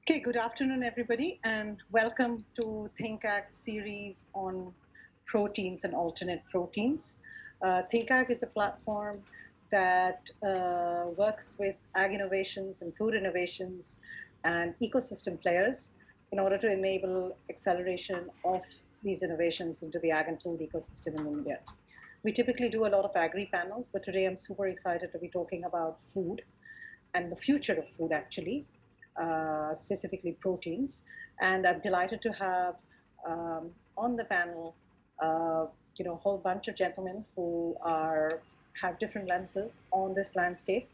Okay, good afternoon, everybody, and welcome to ThinkAct series on proteins and alternate proteins. ThinkAct is a platform that works with ag innovations and food innovations and ecosystem players in order to enable acceleration of these innovations into the ag and food ecosystem in India. We typically do a lot of agri panels, but today I'm super excited to be talking about food and the future of food, actually, specifically proteins. And I'm delighted to have on the panel, a whole bunch of gentlemen who have different lenses on this landscape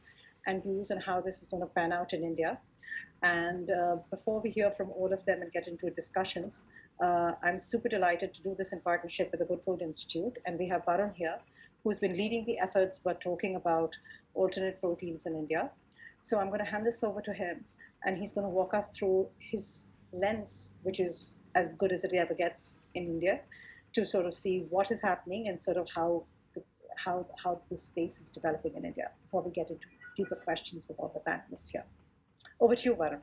and views on how this is going to pan out in India. And before we hear from all of them and get into discussions, I'm super delighted to do this in partnership with the Good Food Institute. And we have Varun here, who's been leading the efforts by talking about alternate proteins in India. So I'm going to hand this over to him, and he's going to walk us through his lens, which is as good as it ever gets in India, to sort of see what is happening and sort of how the space is developing in India before we get into deeper questions with all the panelists here. Over to you, Varun.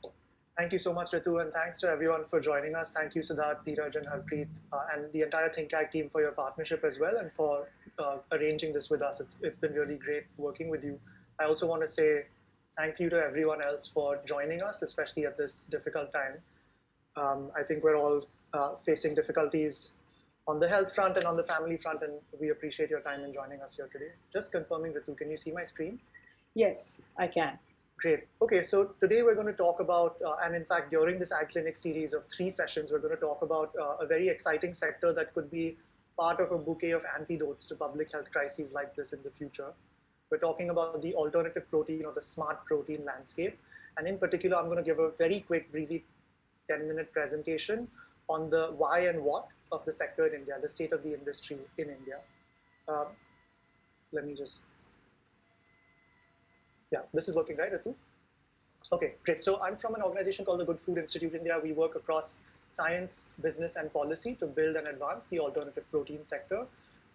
Thank you so much, Ritu, and thanks to everyone for joining us. Thank you, Siddharth, Dheeraj, and Harpreet, and the entire ThinkAct team for your partnership as well, and for arranging this with us. It's been really great working with you. I also want to say thank you to everyone else for joining us, especially at this difficult time. I think we're all facing difficulties on the health front and on the family front, and we appreciate your time in joining us here today. Just confirming, Ritu, can you see my screen? Yes, I can. Great. Okay, so today we're going to talk about, and in fact, during this Ag Clinic series of 3 sessions, we're going to talk about a very exciting sector that could be part of a bouquet of antidotes to public health crises like this in the future. We're talking about the alternative protein or the smart protein landscape. And in particular, I'm going to give a very quick, breezy 10-minute presentation on the why and what of the sector in India, the state of the industry in India. Let me just Yeah, this is working, right, Ritu? Okay, great. So I'm from an organization called the Good Food Institute India. We work across science, business, and policy to build and advance the alternative protein sector.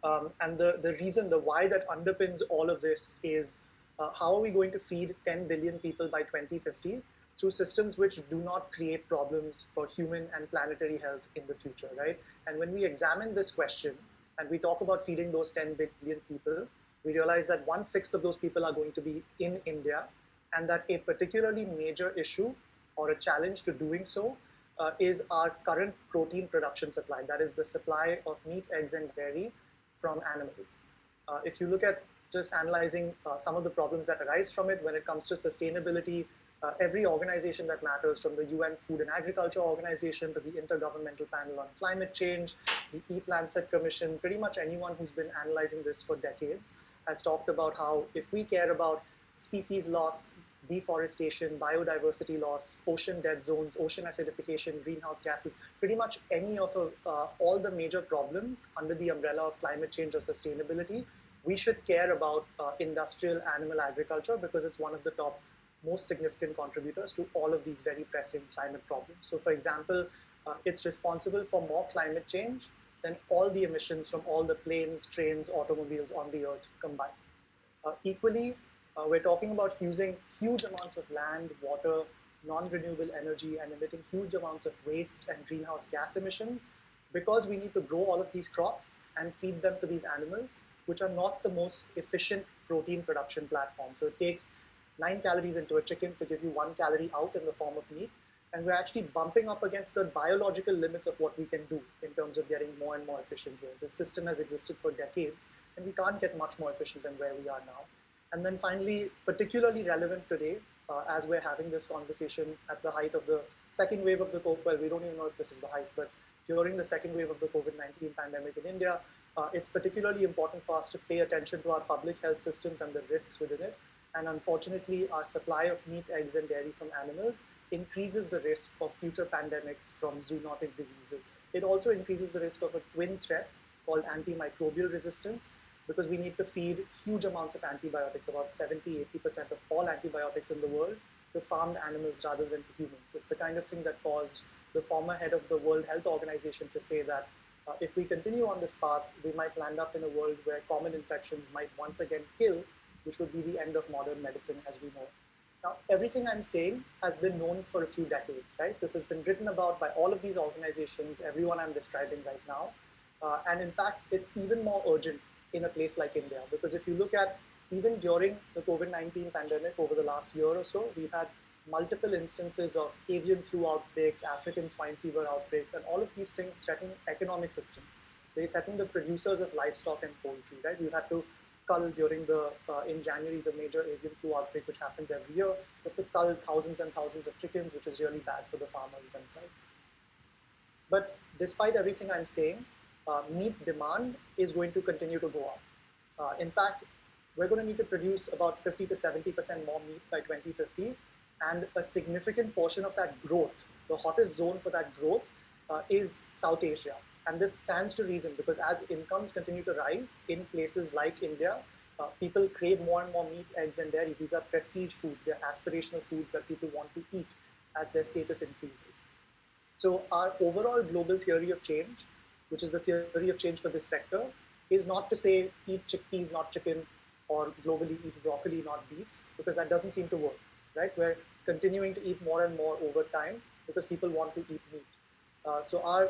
And the reason, the why that underpins all of this is how are we going to feed 10 billion people by 2050 through systems which do not create problems for human and planetary health in the future, right? And when we examine this question and we talk about feeding those 10 billion people, we realize that 1/6 of those people are going to be in India, and that a particularly major issue or a challenge to doing so is our current protein production supply. That is the supply of meat, eggs, and dairy from animals. If you look at just analyzing some of the problems that arise from it when it comes to sustainability, every organization that matters, from the UN Food and Agriculture Organization to the Intergovernmental Panel on Climate Change, the Eat Lancet Commission, pretty much anyone who's been analyzing this for decades has talked about how if we care about species loss, deforestation, biodiversity loss, ocean dead zones, ocean acidification, greenhouse gases, pretty much any of all the major problems under the umbrella of climate change or sustainability, we should care about industrial animal agriculture, because it's one of the top most significant contributors to all of these very pressing climate problems. So for example, it's responsible for more climate change than all the emissions from all the planes, trains, automobiles on the earth combined. Equally, we're talking about using huge amounts of land, water, non-renewable energy, and emitting huge amounts of waste and greenhouse gas emissions, because we need to grow all of these crops and feed them to these animals, which are not the most efficient protein production platform. So it takes 9 calories into a chicken to give you 1 calorie out in the form of meat. And we're actually bumping up against the biological limits of what we can do in terms of getting more and more efficient here. This system has existed for decades, and we can't get much more efficient than where we are now. And then finally, particularly relevant today, as we're having this conversation at the height of the second wave of the COVID, well, we don't even know if this is the height, but during the second wave of the COVID-19 pandemic in India, it's particularly important for us to pay attention to our public health systems and the risks within it. And unfortunately, our supply of meat, eggs, and dairy from animals increases the risk of future pandemics from zoonotic diseases. It also increases the risk of a twin threat called antimicrobial resistance, because we need to feed huge amounts of antibiotics, about 70–80% of all antibiotics in the world, to farmed animals rather than to humans. It's the kind of thing that caused the former head of the World Health Organization to say that if we continue on this path, we might land up in a world where common infections might once again kill, which would be the end of modern medicine as we know it. Now, everything I'm saying has been known for a few decades, right? This has been written about by all of these organizations, everyone I'm describing right now. And in fact, it's even more urgent in a place like India, because if you look at even during the COVID-19 pandemic over the last year or so, we've had multiple instances of avian flu outbreaks, African swine fever outbreaks, and all of these things threaten economic systems. They threaten the producers of livestock and poultry, right? We've had to cull during in January, the major avian flu outbreak, which happens every year. We have to cull thousands and thousands of chickens, which is really bad for the farmers themselves. But despite everything I'm saying, meat demand is going to continue to go up. In fact, we're going to need to produce about 50 to 70% more meat by 2050, and a significant portion of that growth, the hottest zone for that growth, is South Asia. And this stands to reason, because as incomes continue to rise in places like India, people crave more and more meat, eggs, and dairy. These are prestige foods, they're aspirational foods that people want to eat as their status increases. So our overall global theory of change, which is the theory of change for this sector, is not to say eat chickpeas, not chicken, or globally eat broccoli, not beef, because that doesn't seem to work, right? We're continuing to eat more and more over time because people want to eat meat. So our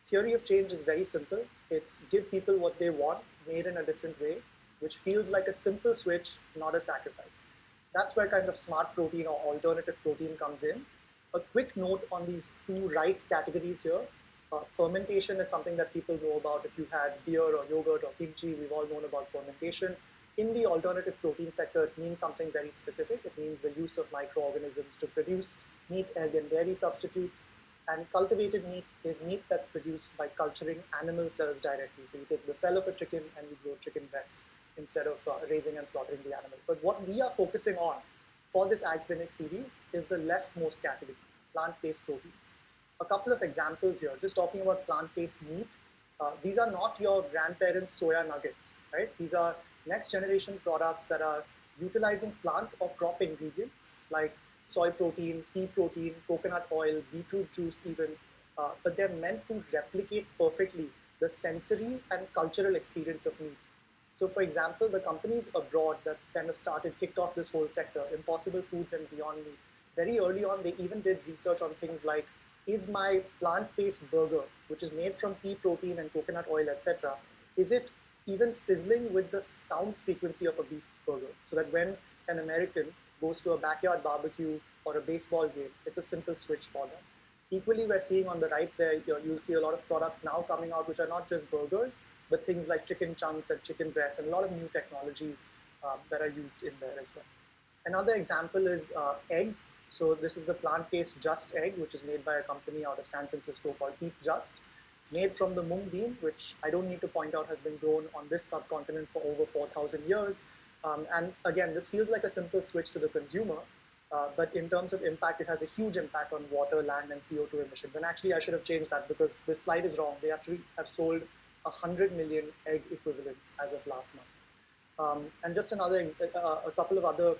theory of change is very simple. It's give people what they want, made in a different way, which feels like a simple switch, not a sacrifice. That's where kinds of smart protein or alternative protein comes in. A quick note on these two right categories here. Fermentation is something that people know about. If you had beer or yogurt or kimchi, we've all known about fermentation. In the alternative protein sector, it means something very specific. It means the use of microorganisms to produce meat, egg, and dairy substitutes. And cultivated meat is meat that's produced by culturing animal cells directly. So you take the cell of a chicken and you grow chicken breast instead of raising and slaughtering the animal. But what we are focusing on for this Ag Clinic series is the leftmost category, plant-based proteins. A couple of examples here, just talking about plant-based meat. These are not your grandparents' soya nuggets, right? These are next generation products that are utilizing plant or crop ingredients like soy protein, pea protein, coconut oil, beetroot juice even, but they're meant to replicate perfectly the sensory and cultural experience of meat. So for example, the companies abroad that kind of kicked off this whole sector, Impossible Foods and Beyond Meat, very early on, they even did research on things like, is my plant-based burger, which is made from pea protein and coconut oil, etc., is it even sizzling with the sound frequency of a beef burger? So that when an American goes to a backyard barbecue or a baseball game, it's a simple switch for them. Equally, we're seeing on the right there, you'll see a lot of products now coming out which are not just burgers, but things like chicken chunks and chicken breasts, and a lot of new technologies that are used in there as well. Another example is eggs. So this is the plant-based Just egg, which is made by a company out of San Francisco called Eat Just. It's made from the mung bean, which I don't need to point out has been grown on this subcontinent for over 4,000 years. And again, this feels like a simple switch to the consumer, but in terms of impact, it has a huge impact on water, land, and CO2 emissions. And actually, I should have changed that because this slide is wrong. They actually have sold 100 million egg equivalents as of last month. And just a couple of other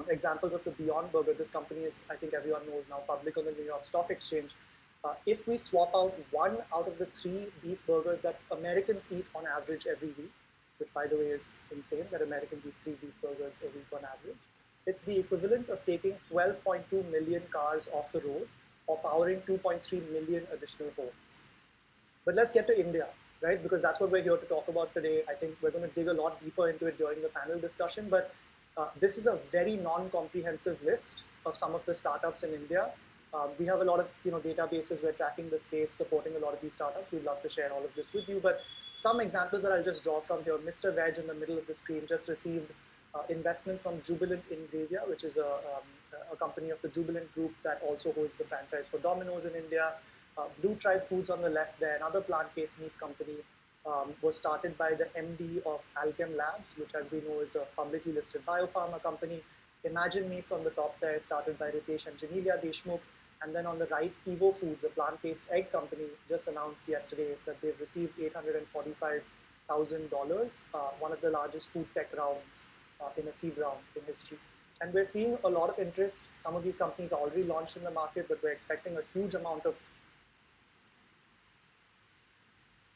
examples of the Beyond Burger. This company is, I think everyone knows now, public on the New York Stock Exchange. If we swap out one out of the three beef burgers that Americans eat on average every week, which by the way is insane that Americans eat 3 beef burgers a week on average, it's the equivalent of taking 12.2 million cars off the road or powering 2.3 million additional homes. But let's get to India, right? Because that's what we're here to talk about today. I think we're going to dig a lot deeper into it during the panel discussion, but this is a very non-comprehensive list of some of the startups in India. We have a lot of databases. We're tracking the space, supporting a lot of these startups. We'd love to share all of this with you. But some examples that I'll just draw from here. Mr. Veg in the middle of the screen just received investment from Jubilant Ingredient, which is a company of the Jubilant Group that also holds the franchise for Domino's in India. Blue Tribe Foods on the left there, another plant-based meat company, was started by the MD of Alchem Labs, which as we know is a publicly listed biopharma company. Imagine Meats on the top there, started by Ritesh and Janelia Deshmukh. And then on the right, Evo Foods, a plant-based egg company, just announced yesterday that they've received $845,000, one of the largest food tech rounds in a seed round in history. And we're seeing a lot of interest. Some of these companies are already launched in the market, but we're expecting a huge amount of.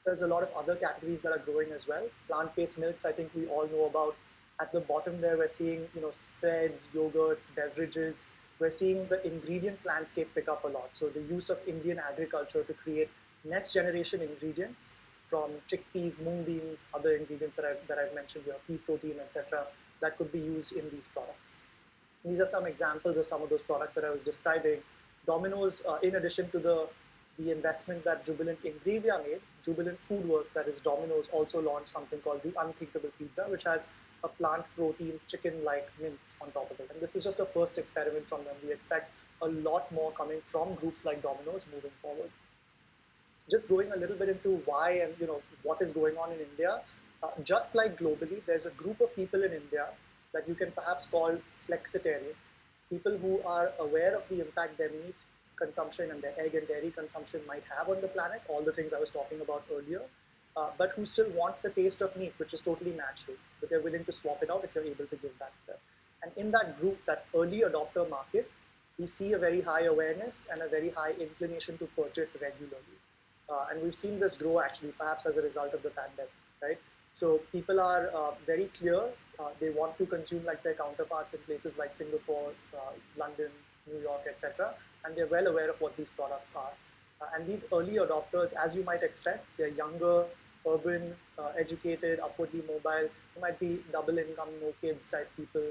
There's a lot of other categories that are growing as well. Plant-based milks, I think we all know about At the bottom there, we're seeing spreads, yogurts, beverages. We're seeing the ingredients landscape pick up a lot. So the use of Indian agriculture to create next generation ingredients from chickpeas, mung beans, other ingredients that I've mentioned here, pea protein, etc., that could be used in these products. These are some examples of some of those products that I was describing. Domino's, in addition to the investment that Jubilant Ingrevia made, Jubilant Foodworks, that is Domino's, also launched something called the Unthinkable Pizza, which has a plant protein chicken-like mince on top of it. And this is just a first experiment from them. We expect a lot more coming from groups like Domino's moving forward. Just going a little bit into why and what is going on in India. Just like globally, there's a group of people in India that you can perhaps call flexitarian, people who are aware of the impact their meat consumption and their egg and dairy consumption might have on the planet, all the things I was talking about earlier, but who still want the taste of meat, which is totally natural, but they're willing to swap it out if you're able to give that to them. And in that group, that early adopter market, we see a very high awareness and a very high inclination to purchase regularly. And we've seen this grow actually, perhaps as a result of the pandemic, right? So people are very clear. They want to consume like their counterparts in places like Singapore, London, New York, etc. And they're well aware of what these products are. And these early adopters, as you might expect, they're younger, urban, educated, upwardly mobile. They might be double income, no kids type people.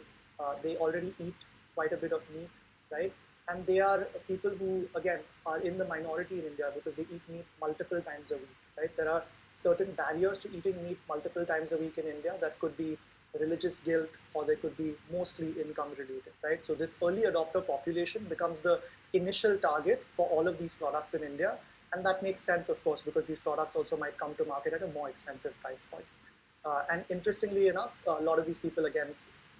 They already eat quite a bit of meat, right? And they are people who, again, are in the minority in India because they eat meat multiple times a week, right? There are certain barriers to eating meat multiple times a week in India that could be religious guilt, or they could be mostly income related, right? So this early adopter population becomes the initial target for all of these products in India. And that makes sense, of course, because these products also might come to market at a more expensive price point. And interestingly enough, a lot of these people, again,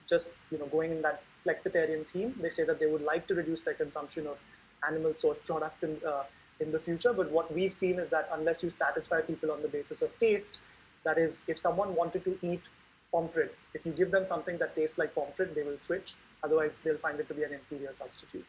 just going in that flexitarian theme, they say that they would like to reduce their consumption of animal source products in the future. But what we've seen is that unless you satisfy people on the basis of taste, that is, if someone wanted to eat pomfret, if you give them something that tastes like pomfret, they will switch. Otherwise, they'll find it to be an inferior substitute.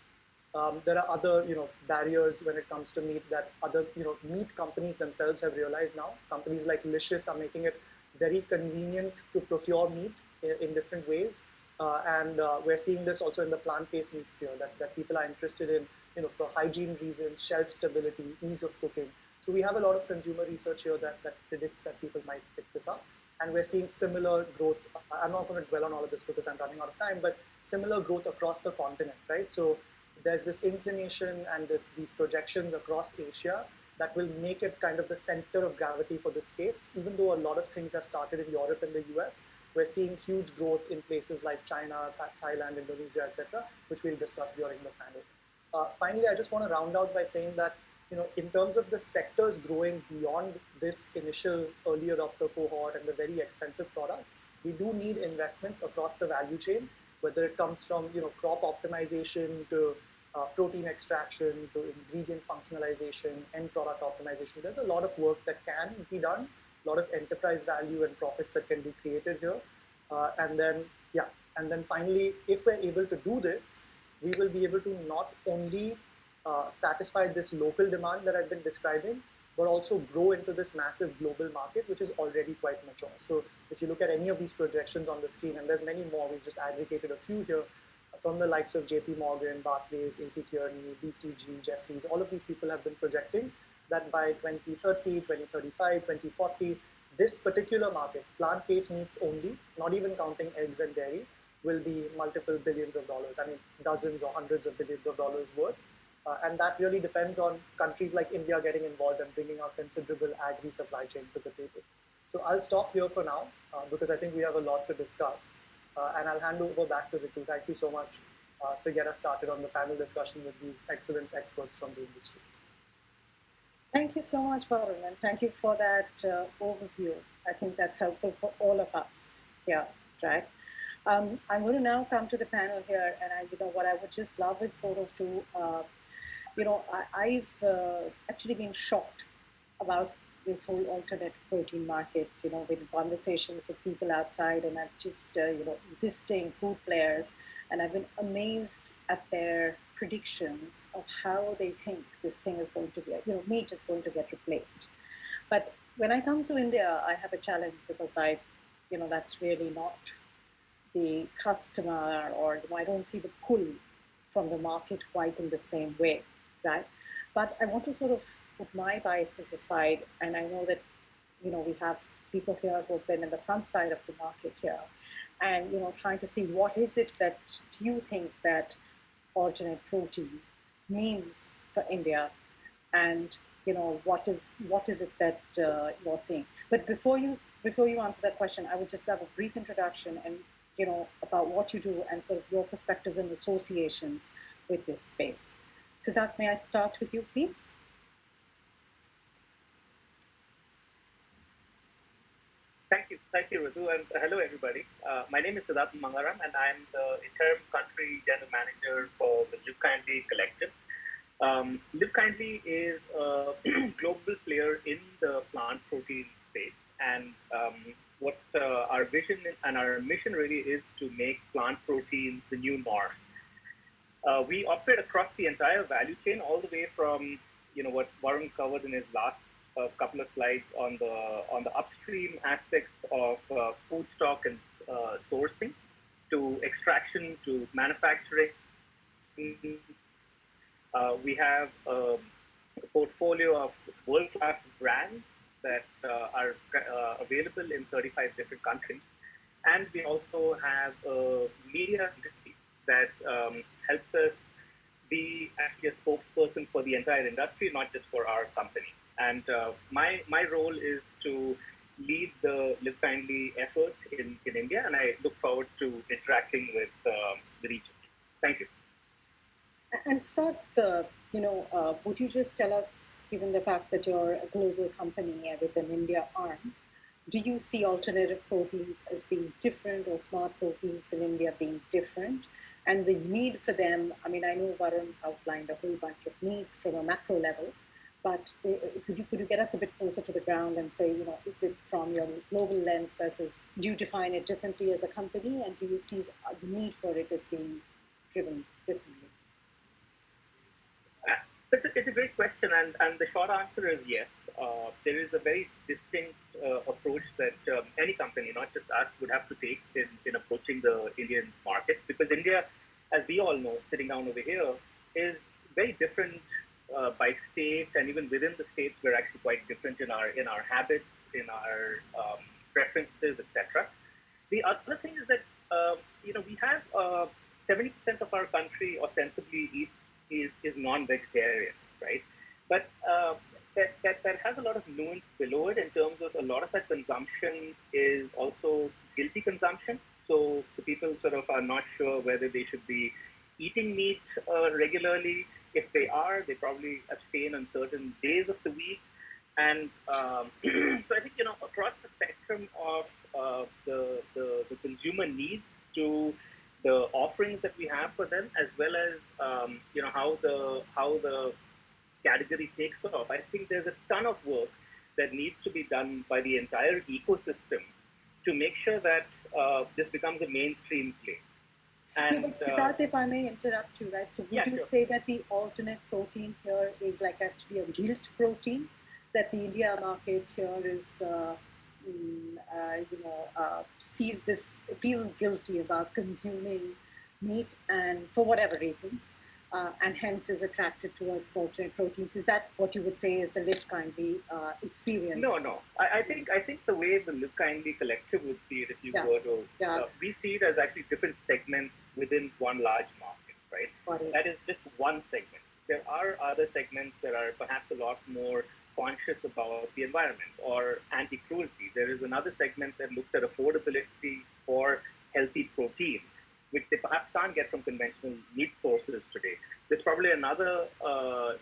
There are other barriers when it comes to meat that other meat companies themselves have realized now. Companies like Licious are making it very convenient to procure meat in different ways. And we're seeing this also in the plant-based meat sphere, that people are interested in, for hygiene reasons, shelf stability, ease of cooking. So we have a lot of consumer research here that predicts that people might pick this up. And we're seeing similar growth. I'm not going to dwell on all of this because I'm running out of time, but similar growth across the continent, right? So there's this inclination and these projections across Asia that will make it kind of the center of gravity for this space. Even though a lot of things have started in Europe and the US, we're seeing huge growth in places like China, Thailand, Indonesia, etc., which we'll discuss during the panel. Finally, I just want to round out by saying that in terms of the sectors growing beyond this initial early adopter cohort and the very expensive products, we do need investments across the value chain, whether it comes from crop optimization to protein extraction to ingredient functionalization, end product optimization. There's a lot of work that can be done, a lot of enterprise value and profits that can be created here. And then finally, if we're able to do this, we will be able to not only satisfy this local demand that I've been describing, but also grow into this massive global market, which is already quite mature. So if you look at any of these projections on the screen, and there's many more, we've just aggregated a few here, from the likes of JP Morgan, Barclays, A.T. Kearney, BCG, Jefferies, all of these people have been projecting that by 2030, 2035, 2040, this particular market, plant-based meats only, not even counting eggs and dairy, will be multiple billions of dollars. I mean, dozens or hundreds of billions of dollars worth. And that really depends on countries like India getting involved and bringing our considerable agri supply chain to the table. So I'll stop here for now because I think we have a lot to discuss. And I'll hand over back to Ritu. Thank you so much to get us started on the panel discussion with these excellent experts from the industry. Thank you so much, Varun, and thank you for that overview. I think that's helpful for all of us here, right? I'm going to now come to the panel here, and what I would just love is sort of to, I've actually been shocked about this whole alternate protein markets, with conversations with people outside, and I've just, existing food players, and I've been amazed at their predictions of how they think this thing is going to be, meat is going to get replaced. But when I come to India, I have a challenge because that's really not the customer, or I don't see the pull from the market quite in the same way, right? But I want to sort of put my biases aside, and I know that we have people here who have been in the front side of the market here, and trying to see what is it that you think that alternate protein means for India, and what is it that you're seeing. But before you answer that question, I would just have a brief introduction and about what you do and sort of your perspectives and associations with this space. Siddharth, may I start with you, please? Thank you, Ritu, and hello, everybody. My name is Siddharth Mangaram, and I'm the interim country general manager for the Live Kindly Collective. Live Kindly is a global player in the plant protein space, and what our vision and our mission really is to make plant protein the new norm. We operate across the entire value chain, all the way from what Varun covered in his last couple of slides on the upstream aspects of food stock and sourcing, to extraction, to manufacturing. We have a portfolio of world-class brands that are available in 35 different countries. And we also have a media industry that helps us be actually a spokesperson for the entire industry, not just for our company. And my role is to lead the Live Kindly effort in India, and I look forward to interacting with the region. Thank you. And start, would you just tell us, given the fact that you're a global company with an India arm, do you see alternative proteins as being different, or smart proteins in India being different? And the need for them, I mean, I know Varun outlined a whole bunch of needs from a macro level, but could you get us a bit closer to the ground and say, is it from your global lens versus, do you define it differently as a company, and do you see the need for it as being driven differently? It's a great question, and the short answer is yes. There is a very distinct approach that any company, not just us, would have to take in approaching the Indian market, because India, as we all know, sitting down over here, is very different by state, and even within the states, we're actually quite different in our habits, in our preferences, etc. The other thing is that we have 70% of our country ostensibly is non-vegetarian, right? But that has a lot of nuance below it, in terms of a lot of that consumption is also guilty consumption. So the people sort of are not sure whether they should be eating meat regularly. If they are, they probably abstain on certain days of the week. And so I think, across the spectrum of the consumer needs to the offerings that we have for them, as well as how the category takes off, I think there's a ton of work that needs to be done by the entire ecosystem to make sure that this becomes a mainstream play. And, but Siddharth, if I may interrupt you, right? So would you say that the alternate protein here is like actually a guilt protein, that the India market here is, sees this, feels guilty about consuming meat, and for whatever reasons, and hence is attracted towards alternate proteins? Is that what you would say is the Live Kindly experience? No. I think the way the Live Kindly Collective would see it, if you were to, we see it as actually different segments within one large market, right? That is just one segment. There are other segments that are perhaps a lot more conscious about the environment or anti-cruelty. There is another segment that looks at affordability for healthy protein, which they perhaps can't get from conventional meat sources today. There's probably another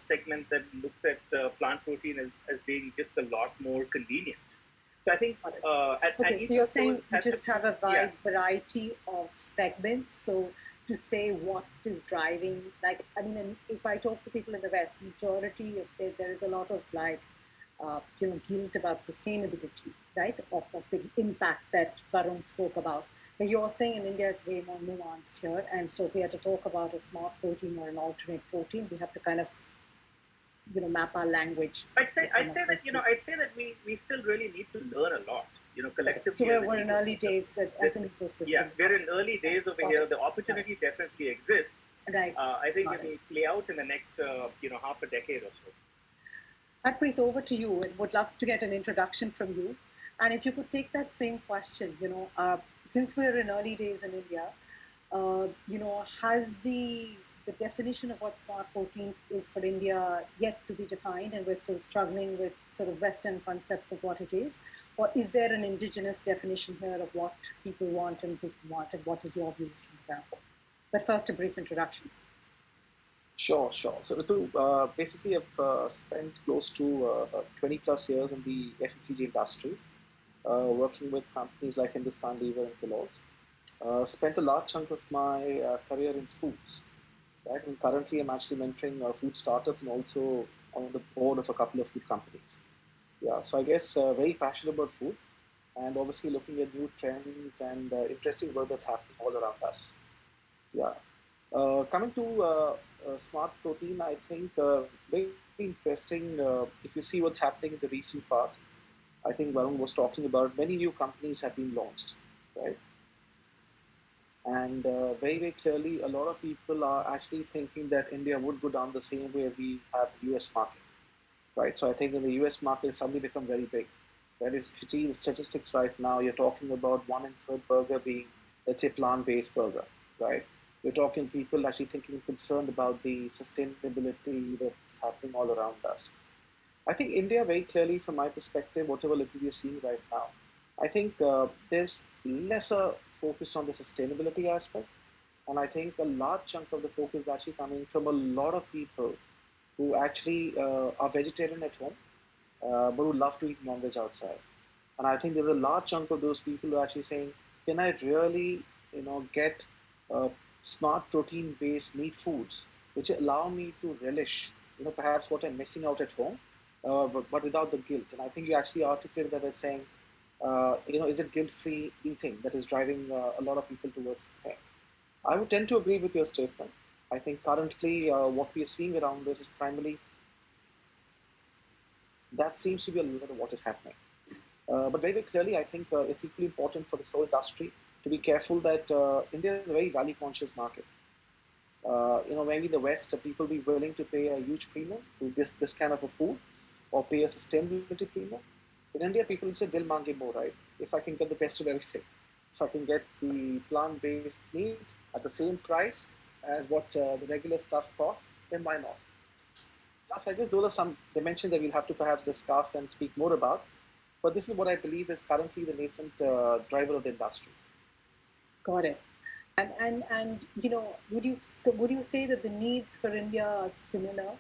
segment that looks at plant protein as being just a lot more convenient. So I think... okay, so you're saying you just have a wide variety of segments. So to say what is driving, like, I mean, if I talk to people in the West, majority of there is a lot of guilt about sustainability, right? Of the impact that Varun spoke about. But you're saying in India it's way more nuanced here, and so if we have to talk about a smart protein or an alternate protein, we have to kind of map our language. I'd say that we still really need to learn a lot. collectively. So we're in early days as an ecosystem. Yeah, we're in early days over here. The opportunity definitely exists. Right. I think it will play out in the next, half a decade or so. Harpreet, over to you. I would love to get an introduction from you. And if you could take that same question, since we're in early days in India, has the definition of what smart protein is for India yet to be defined, and we're still struggling with sort of Western concepts of what it is? Or is there an indigenous definition here of what people want and what is your view from the ground? But first, a brief introduction. Sure. So Ritu, basically I've spent close to 20 plus years in the FMCG industry, working with companies like Hindustan Lever and Kellogg's. Spent a large chunk of my career in foods, right? And currently I'm actually mentoring food startups and also on the board of a couple of food companies. Yeah, so I guess very passionate about food and obviously looking at new trends and interesting work that's happening all around us. Yeah. Coming to smart protein, I think very interesting. If you see what's happening in the recent past, I think Varun was talking about many new companies have been launched, right? And very clearly, a lot of people are actually thinking that India would go down the same way as we have the US market, right? So I think in the US market, it's suddenly become very big. That is, if you see the statistics right now, you're talking about one in third burger being, let's say, plant-based burger, right? We're talking people actually thinking concerned about the sustainability that's happening all around us. I think India, very clearly, from my perspective, whatever little we're seeing right now, I think there's lesser focus on the sustainability aspect. And I think a large chunk of the focus is actually coming from a lot of people who actually are vegetarian at home, but who love to eat non-veg outside. And I think there's a large chunk of those people who are actually saying, can I really, get uh, smart protein-based meat foods which allow me to relish, perhaps what I'm missing out at home, but without the guilt. And I think you actually articulated that as saying, is it guilt-free eating that is driving a lot of people towards this thing? I would tend to agree with your statement. I think currently what we are seeing around this is primarily that seems to be a little bit of what is happening. But very clearly, I think it's equally important for the soul industry to be careful that India is a very value-conscious market. Maybe in the West, people be willing to pay a huge premium to this kind of a food, or pay a sustainability premium. In India, people would say "dil mange more," right? If I can get the best of everything, if I can get the plant-based meat at the same price as what the regular stuff costs, then why not? Plus, I guess those are some dimensions that we'll have to perhaps discuss and speak more about. But this is what I believe is currently the nascent driver of the industry. Got it. And would you say that the needs for India are similar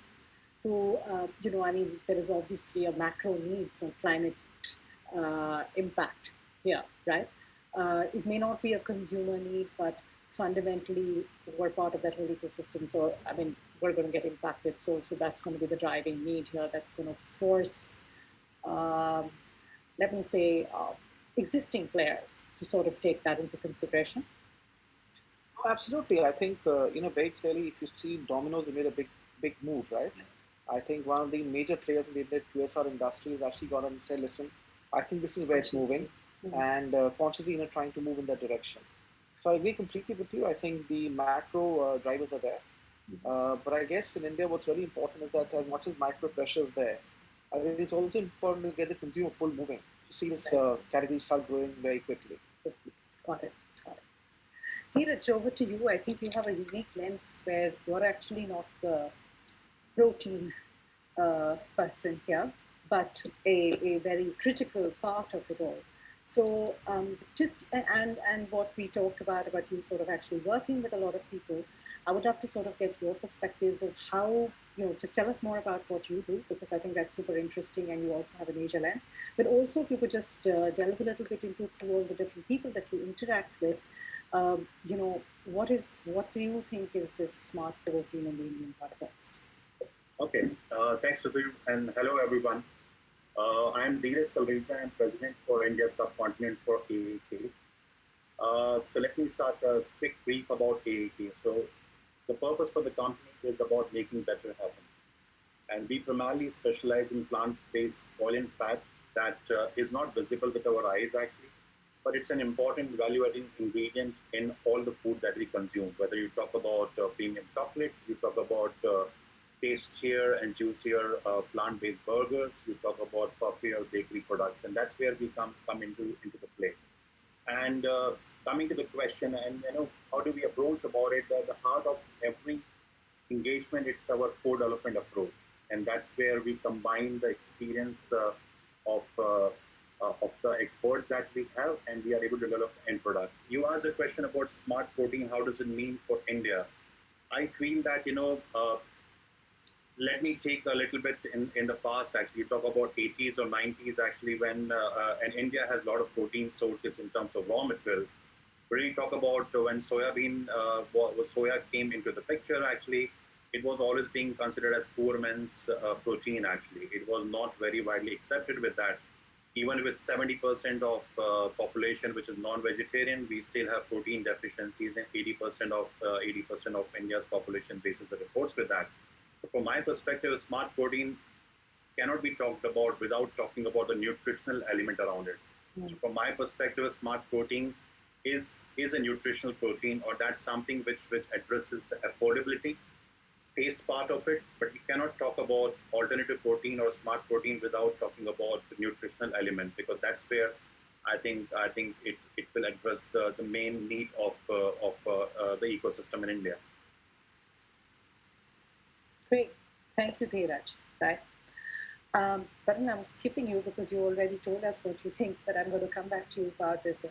to there is obviously a macro need for climate impact here, right? It may not be a consumer need, but fundamentally we're part of that whole ecosystem. So we're going to get impacted. So that's going to be the driving need here. That's going to force, um, let me say, existing players to sort of take that into consideration. Oh, absolutely. I think, very clearly, if you see Domino's, they made a big move, right? I think one of the major players in the QSR industry has actually gone on and said, listen, I think this is where it's moving, and consciously, trying to move in that direction. So I agree completely with you. I think the macro drivers are there. But I guess in India, what's really important is that as much as micro pressure is there, I think it's also important to get the consumer pull moving to see this category start growing very quickly. Got it. Got it. Dheeraj, over to you. I think you have a unique lens where you're actually not the protein person here, but a very critical part of it all. So and what we talked about you sort of actually working with a lot of people, I would love to sort of get your perspectives as how, just tell us more about what you do, because I think that's super interesting, and you also have an Asia lens. But also, if you could just delve a little bit into through all the different people that you interact with, what do you think is this smart protein in the Indian context? Okay, thanks, Subir, and hello, everyone. I'm Dheeraj Talreja. I'm president for India subcontinent for AAK. So let me start a quick brief about AAK. So the purpose for the company is about making better happen. And we primarily specialize in plant-based oil and fat that is not visible with our eyes actually, but it's an important value-adding ingredient in all the food that we consume. Whether you talk about premium chocolates, you talk about tastier and juicier plant-based burgers, you talk about puffier bakery products, and that's where we come into the play. And coming to the question, and how do we approach about it? The heart of every engagement, it's our co-development approach, and that's where we combine the experience of the experts that we have, and we are able to develop end product. You asked a question about smart protein. How does it mean for India? I feel that let me take a little bit in the past. Actually, talk about 80s or 90s. Actually, when and India has a lot of protein sources in terms of raw material. Really talk about when soya came into the picture. Actually, it was always being considered as poor man's protein. Actually, it was not very widely accepted with that. Even with 70% of population which is non-vegetarian, we still have protein deficiencies, and 80% of India's population bases the reports with that. So from my perspective, smart protein cannot be talked about without talking about the nutritional element around it. So from my perspective, smart protein is a nutritional protein, or that's something which addresses the affordability, taste part of it, but you cannot talk about alternative protein or smart protein without talking about the nutritional element, because that's where I think it will address the main need of the ecosystem in India. Great. Thank you, Dheeraj. Right. But I'm skipping you because you already told us what you think, but I'm going to come back to you about this.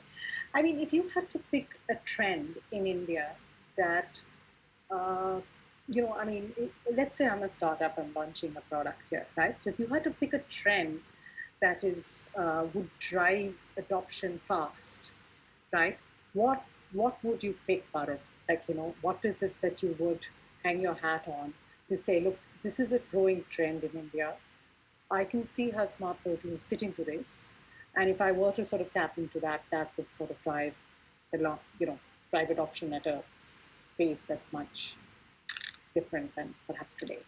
I mean, if you had to pick a trend in India that, let's say I'm a startup, I'm launching a product here, right? So if you had to pick a trend that is would drive adoption fast, right? What would you pick, Parul? Like, what is it that you would hang your hat on to say, look, this is a growing trend in India. I can see how smart proteins fit into this. And if I were to sort of tap into that, that would sort of drive drive adoption at a pace that's much different than perhaps today.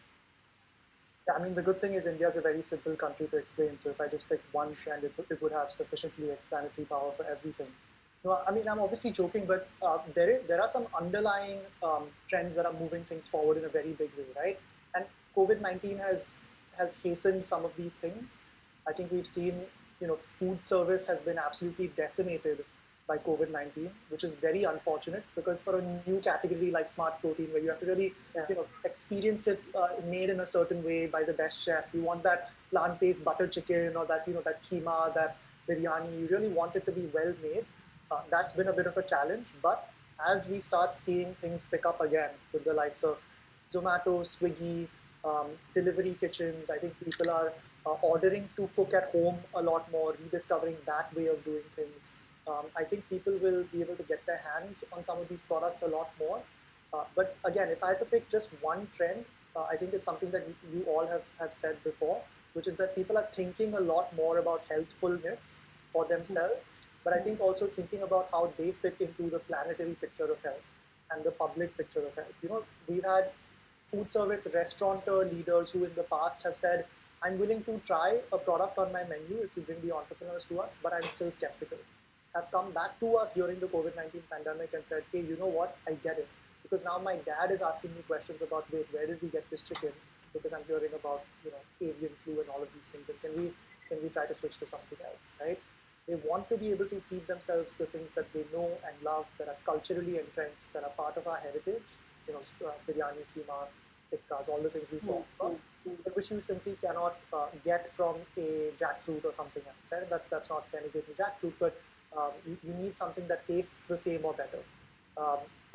Yeah, I mean, the good thing is India is a very simple country to explain. So if I just picked one trend, it would have sufficiently explanatory power for everything. No, I mean, I'm obviously joking, but there are some underlying trends that are moving things forward in a very big way, right? And COVID-19 has hastened some of these things. I think we've seen, food service has been absolutely decimated by COVID-19, which is very unfortunate, because for a new category like smart protein, where you have to really, experience it made in a certain way by the best chef. You want that plant-based butter chicken, or that, that keema, that biryani. You really want it to be well made. That's been a bit of a challenge, but as we start seeing things pick up again with the likes of Zomato, Swiggy, delivery kitchens, I think people are ordering to cook at home a lot more, rediscovering that way of doing things. I think people will be able to get their hands on some of these products a lot more. But again, if I had to pick just one trend, I think it's something that you all have said before, which is that people are thinking a lot more about healthfulness for themselves, but I think also thinking about how they fit into the planetary picture of health and the public picture of health. We've had food service restaurateur leaders who in the past have said, I'm willing to try a product on my menu if you bring the entrepreneurs to us, but I'm still skeptical. Have come back to us during the COVID-19 pandemic and said, hey, you know what, I get it. Because now my dad is asking me questions about, wait, where did we get this chicken? Because I'm hearing about, avian flu and all of these things. And can we try to switch to something else, right? They want to be able to feed themselves the things that they know and love, that are culturally entrenched, that are part of our heritage. Biryani, keema, tikkas, all the things we've talked about, but which you simply cannot get from a jackfruit or something else, right? That's not denigrating jackfruit, but you need something that tastes the same or better.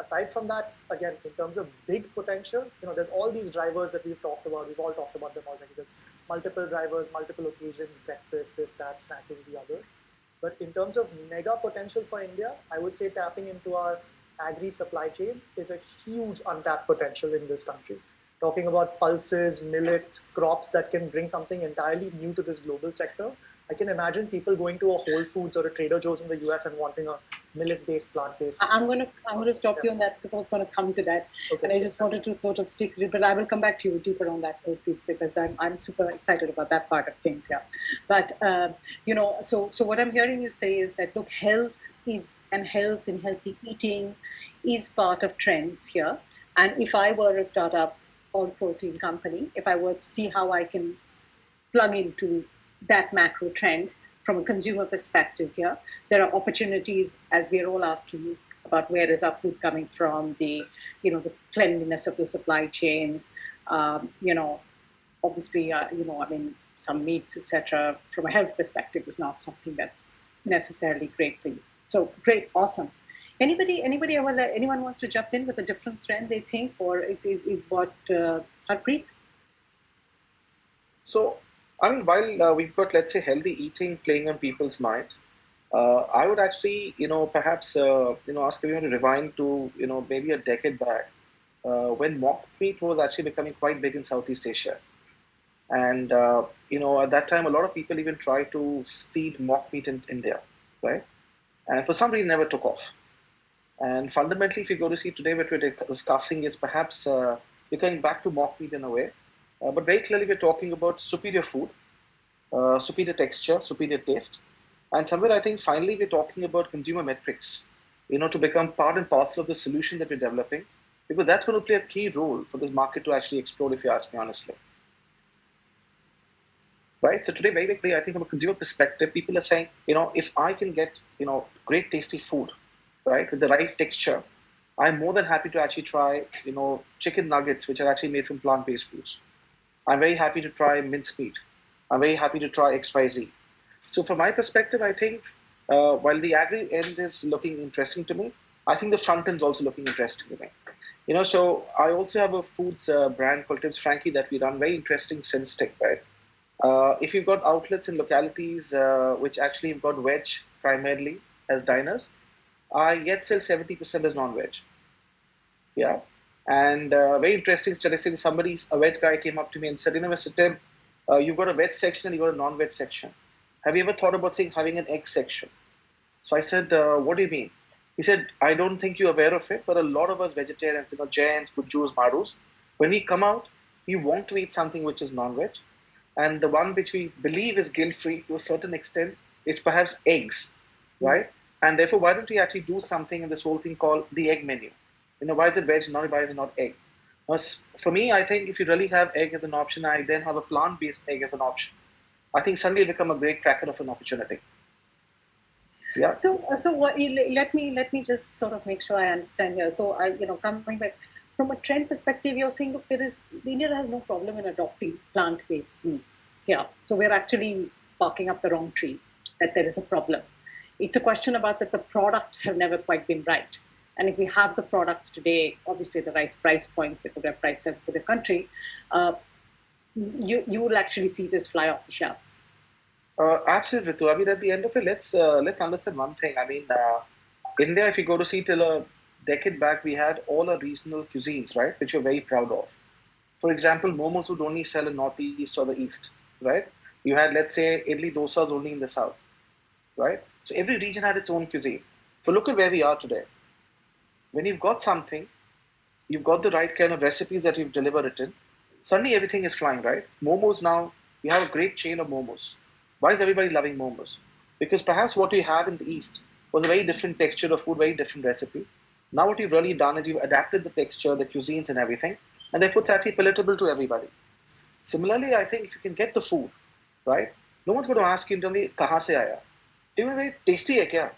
Aside from that, again, in terms of big potential, there's all these drivers that we've talked about. We've all talked about them already. There's multiple drivers, multiple occasions, breakfast, this, that, snacking, the others. But in terms of mega potential for India, I would say tapping into our agri supply chain is a huge untapped potential in this country. Talking about pulses, millets, crops that can bring something entirely new to this global sector. I can imagine people going to a Whole Foods or a Trader Joe's in the US and wanting a millet-based, plant-based. I'm going to stop you on that because I was going to come to that, and I just wanted to sort of stick to it. But I will come back to you deeper on that piece because I'm super excited about that part of things. Yeah, but so what I'm hearing you say is that look, health and healthy eating is part of trends here. And if I were a startup all protein company, if I were to see how I can plug into that macro trend from a consumer perspective here, there are opportunities, as we are all asking about where is our food coming from, the cleanliness of the supply chains, obviously, I mean, some meats, etc. From a health perspective is not something that's necessarily great for you. So great, awesome. Anyone wants to jump in with a different trend they think, or is what Harpreet? So, I mean, while we've got, let's say, healthy eating playing on people's minds, I would actually, perhaps, ask everyone to rewind to, maybe a decade back, when mock meat was actually becoming quite big in Southeast Asia. And, at that time, a lot of people even tried to seed mock meat in India, right? And for some reason, never took off. And fundamentally, if you go to see today, what we're discussing is perhaps we're going back to mock meat in a way. But very clearly, we're talking about superior food, superior texture, superior taste. And somewhere I think finally we're talking about consumer metrics, to become part and parcel of the solution that we're developing, because that's going to play a key role for this market to actually explode, if you ask me honestly. Right? So today, very quickly, I think from a consumer perspective, people are saying, if I can get, great tasty food, right, with the right texture, I'm more than happy to actually try, chicken nuggets, which are actually made from plant-based foods. I'm very happy to try mincemeat. I'm very happy to try XYZ. So from my perspective, I think while the agri end is looking interesting to me, I think the front end is also looking interesting to me. So I also have a foods brand called Tips Frankie that we run, very interesting statistic, right? If you've got outlets in localities which actually have got veg primarily as diners, I yet sell 70% as non-veg. Yeah. And very interesting statistic. A veg guy came up to me and said, Mr. Tim, you've got a veg section and you've got a non-veg section. Have you ever thought about having an egg section? So I said, what do you mean? He said, I don't think you're aware of it, but a lot of us vegetarians, Jains, Gujjus, Marus, when we come out, we want to eat something which is non-veg. And the one which we believe is guilt-free to a certain extent is perhaps eggs, right? And therefore, why don't we actually do something in this whole thing called the egg menu? Why is it veg, why is it not egg? For me, I think if you really have egg as an option, I then have a plant-based egg as an option. I think suddenly it become a great tracker of an opportunity. Yeah. So what, let me just sort of make sure I understand here. So coming back from a trend perspective, you're saying, look, India has no problem in adopting plant-based meats. Yeah. So we're actually barking up the wrong tree that there is a problem. It's a question about that the products have never quite been right. And if we have the products today, obviously the right price points because we're a price-sensitive country, you will actually see this fly off the shelves. Absolutely, Ritu. I mean, at the end of it, let's understand one thing. I mean, India, if you go to see till a decade back, we had all our regional cuisines, right, which we're very proud of. For example, momos would only sell in northeast or the east, right? You had, let's say, idli dosas only in the south, right? So every region had its own cuisine. So look at where we are today. When you've got something, you've got the right kind of recipes that you've delivered it in, suddenly everything is flying, right? Momos now, we have a great chain of momos. Why is everybody loving momos? Because perhaps what we had in the East was a very different texture of food, very different recipe. Now what you've really done is you've adapted the texture, the cuisines and everything, and therefore it's actually palatable to everybody. Similarly, I think if you can get the food, right, no one's going to ask you internally, kahan se aaya? Even very tasty hai kya?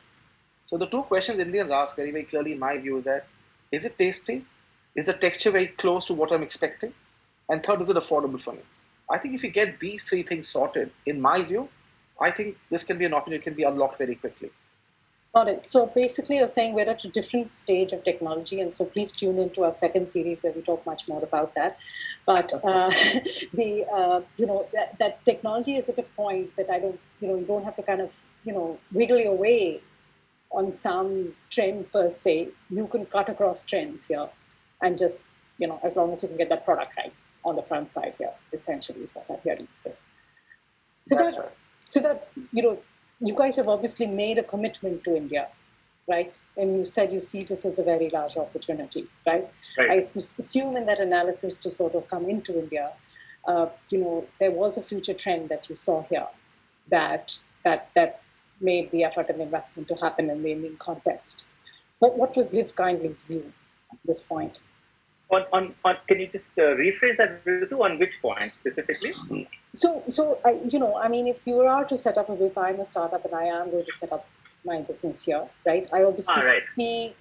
So the two questions Indians ask very, very clearly in my view is that, is it tasty? Is the texture very close to what I'm expecting? And third, is it affordable for me? I think if you get these three things sorted, in my view, I think this can be an opportunity, can be unlocked very quickly. Got it. So basically, you're saying we're at a different stage of technology, and so please tune into our second series where we talk much more about that. But that technology is at a point that you don't have to kind of wiggle your way on some trend per se. You can cut across trends here, and just as long as you can get that product right on the front side here, essentially is what I'm hearing you say. So that you guys have obviously made a commitment to India right? And you said you see this as a very large opportunity, right? Right. I assume in that analysis to sort of come into India, there was a future trend that you saw here that made the effort and investment to happen in the Indian context. What was Liv Kindly's view at this point? Can you just rephrase that, Ritu, on which point specifically? I mean, if you are to set up if I'm a startup and I am going to set up my business here, right? I obviously see,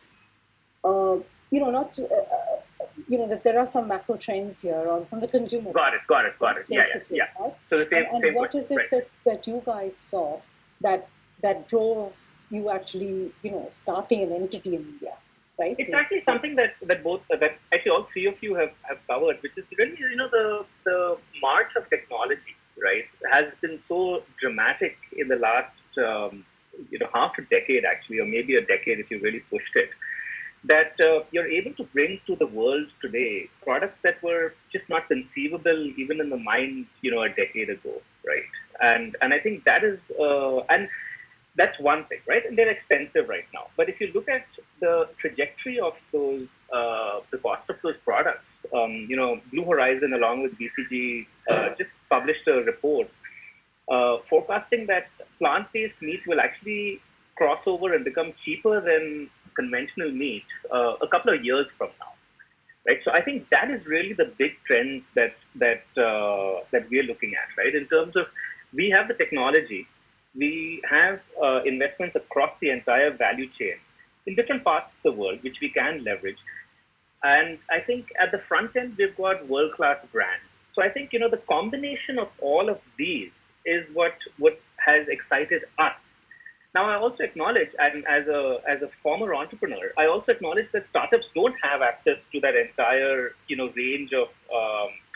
not, that there are some macro trends here from the consumer side. Got it. Yeah. Right? So the same. And what is it that you guys saw that drove you actually, starting an entity in India? Right? It's actually something that actually all three of you have covered, which is really the march of technology, right, has been so dramatic in the last half a decade actually, or maybe a decade if you really pushed it, that you're able to bring to the world today products that were just not conceivable even in the mind a decade ago, right? And I think that is and that's one thing, right? And they're expensive right now. But if you look at the trajectory of those, the cost of those products, Blue Horizon along with BCG just published a report forecasting that plant-based meat will actually cross over and become cheaper than conventional meat a couple of years from now, right? So I think that is really the big trend that we're looking at, right? In terms of we have the technology. We have investments across the entire value chain in different parts of the world, which we can leverage. And I think at the front end, we've got world-class brands. So I think, the combination of all of these is what has excited us. Now, I also acknowledge, and as a former entrepreneur, I also acknowledge that startups don't have access to that entire, range of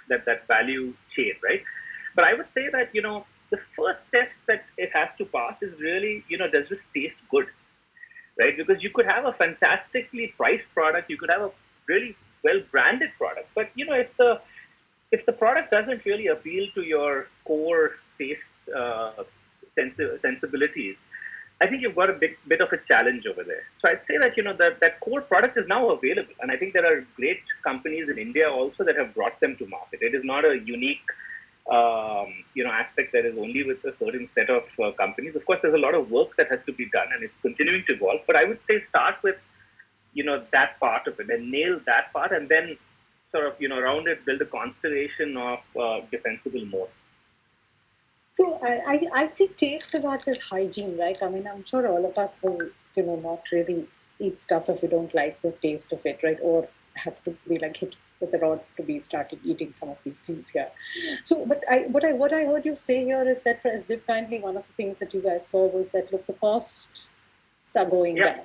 that value chain, right? But I would say that, the first test that it has to pass is really, does this taste good, right? Because you could have a fantastically priced product, you could have a really well-branded product, but if the product doesn't really appeal to your core taste sensibilities, I think you've got a bit of a challenge over there. So I'd say that that core product is now available, and I think there are great companies in India also that have brought them to market. It is not a unique aspect that is only with a certain set of companies. Of course, there's a lot of work that has to be done, and it's continuing to evolve. But I would say start with, that part of it and nail that part, and then sort of, around it, build a constellation of defensible modes. So I see taste of that as hygiene, right? I mean, I'm sure all of us will, not really eat stuff if we don't like the taste of it, right? Or have to be like hit with a rod to be started eating some of these things here. So, but what I heard you say here is that for as Liv Kindly, one of the things that you guys saw was that look, the costs are going down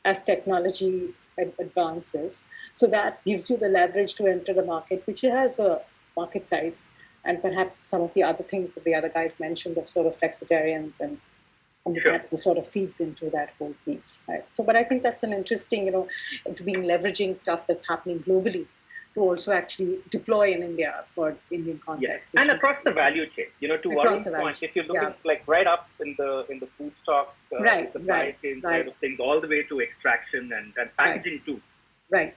as technology advances. So that gives you the leverage to enter the market, which has a market size, and perhaps some of the other things that the other guys mentioned of sort of flexitarians and that sort of feeds into that whole piece, right? So, but I think that's an interesting, to be leveraging stuff that's happening globally to also actually deploy in India for Indian context. Yes. And across the value chain, to Varun's point, if you're looking like right up in the food stock, supply chain side of things, all the way to extraction and packaging too. Right.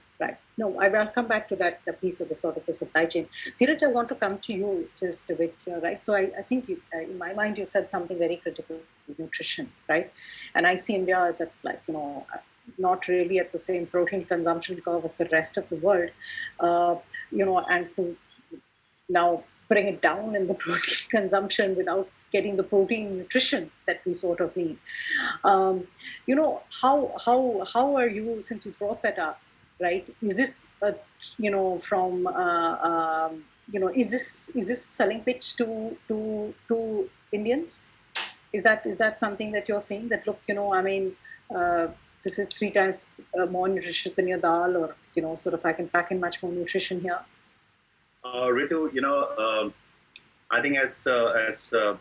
No, I will come back to that, the piece of the sort of the supply chain. Dheeraj, I want to come to you just a bit, right? So I think in my mind, you said something very critical, nutrition, right? And I see India as not really at the same protein consumption curve as the rest of the world, and to now bring it down in the protein consumption without getting the protein nutrition that we sort of need. How are you, since you brought that up, right? Is this from is this a selling pitch to Indians? Is that something that you're saying that look, this is 3 times more nutritious than your dal, or sort of I can pack in much more nutrition here? Ritu, I think as the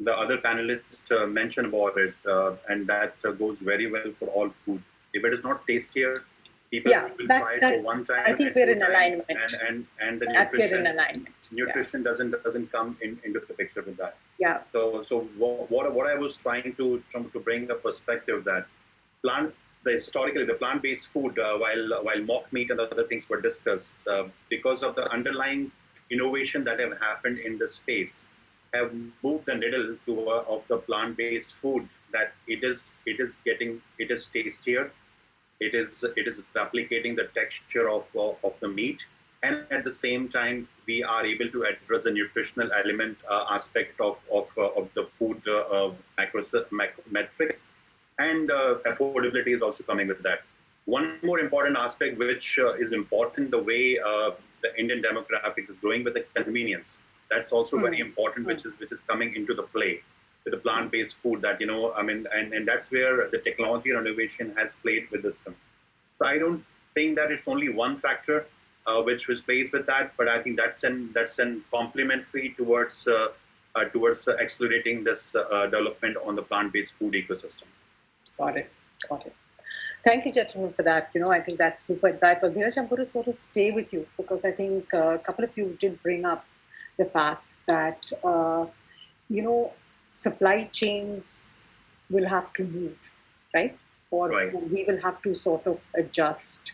other panelists mentioned about it, and that goes very well for all food. If it is not tastier, people will try it for one time. I think we're in alignment. And the nutrition doesn't come into the picture with that. So what I was trying to bring a perspective that historically the plant-based food, while mock meat and other things were discussed, because of the underlying innovation that have happened in the space, have moved the needle to of the plant-based food, that it is tastier, it is replicating the texture of the meat, and at the same time we are able to address the nutritional element aspect of the food metrics, and affordability is also coming with that. One more important aspect, which is important, the way the Indian demographics is growing with the convenience. That's also very important, which is coming into the play with the plant-based food. That I mean, and that's where the technology and innovation has played with this. So I don't think that it's only one factor which plays with that, but I think that's an complementary towards accelerating this development on the plant-based food ecosystem. Got it. Got it. Thank you, gentlemen, for that. I think that's super insightful. Dheeraj, I'm going to sort of stay with you because I think a couple of you did bring up the fact that, supply chains will have to move, right? Or we will have to sort of adjust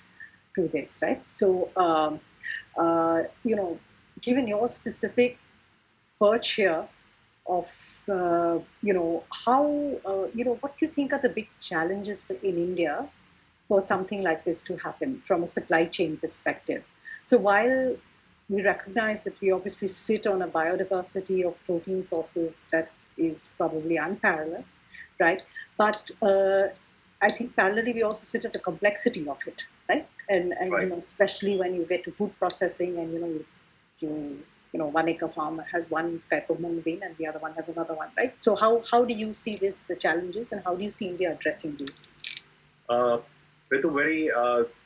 to this, right? So, given your specific perch here, of how what do you think are the big challenges in India for something like this to happen from a supply chain perspective? So while we recognize that we obviously sit on a biodiversity of protein sources that is probably unparalleled, right? But I think parallelly we also sit at the complexity of it, right? And especially when you get to food processing and one acre farmer has one type of mung bean and the other one has another one, right? So how do you see the challenges, and how do you see India addressing these? With a very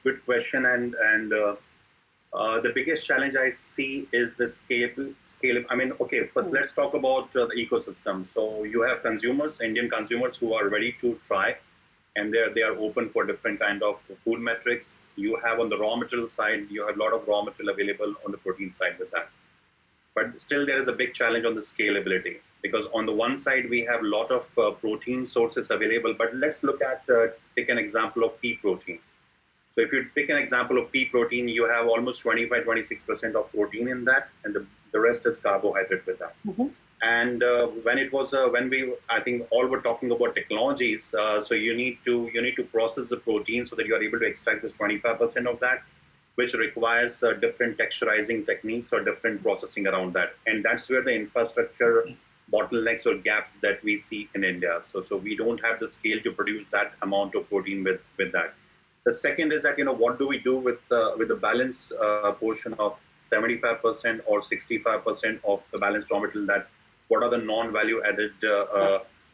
good question, and the biggest challenge I see is the scale. I mean, okay, first let's talk about the ecosystem. So you have consumers, Indian consumers, who are ready to try, and they are open for different kind of food metrics. You have on the raw material side, you have a lot of raw material available on the protein side with that. But still, there is a big challenge on the scalability, because on the one side, we have a lot of protein sources available. But let's look at, take an example of pea protein. So if you pick an example of pea protein, you have almost 25-26% of protein in that, and the rest is carbohydrate with that. And I think all were talking about technologies. So you need to process the protein so that you are able to extract this 25% of that, which requires different texturizing techniques or different processing around that. And that's where the infrastructure bottlenecks or gaps that we see in India. So we don't have the scale to produce that amount of protein with that. The second is that, what do we do with the balance portion of 75% or 65% of the balanced raw material? That what are the non-value added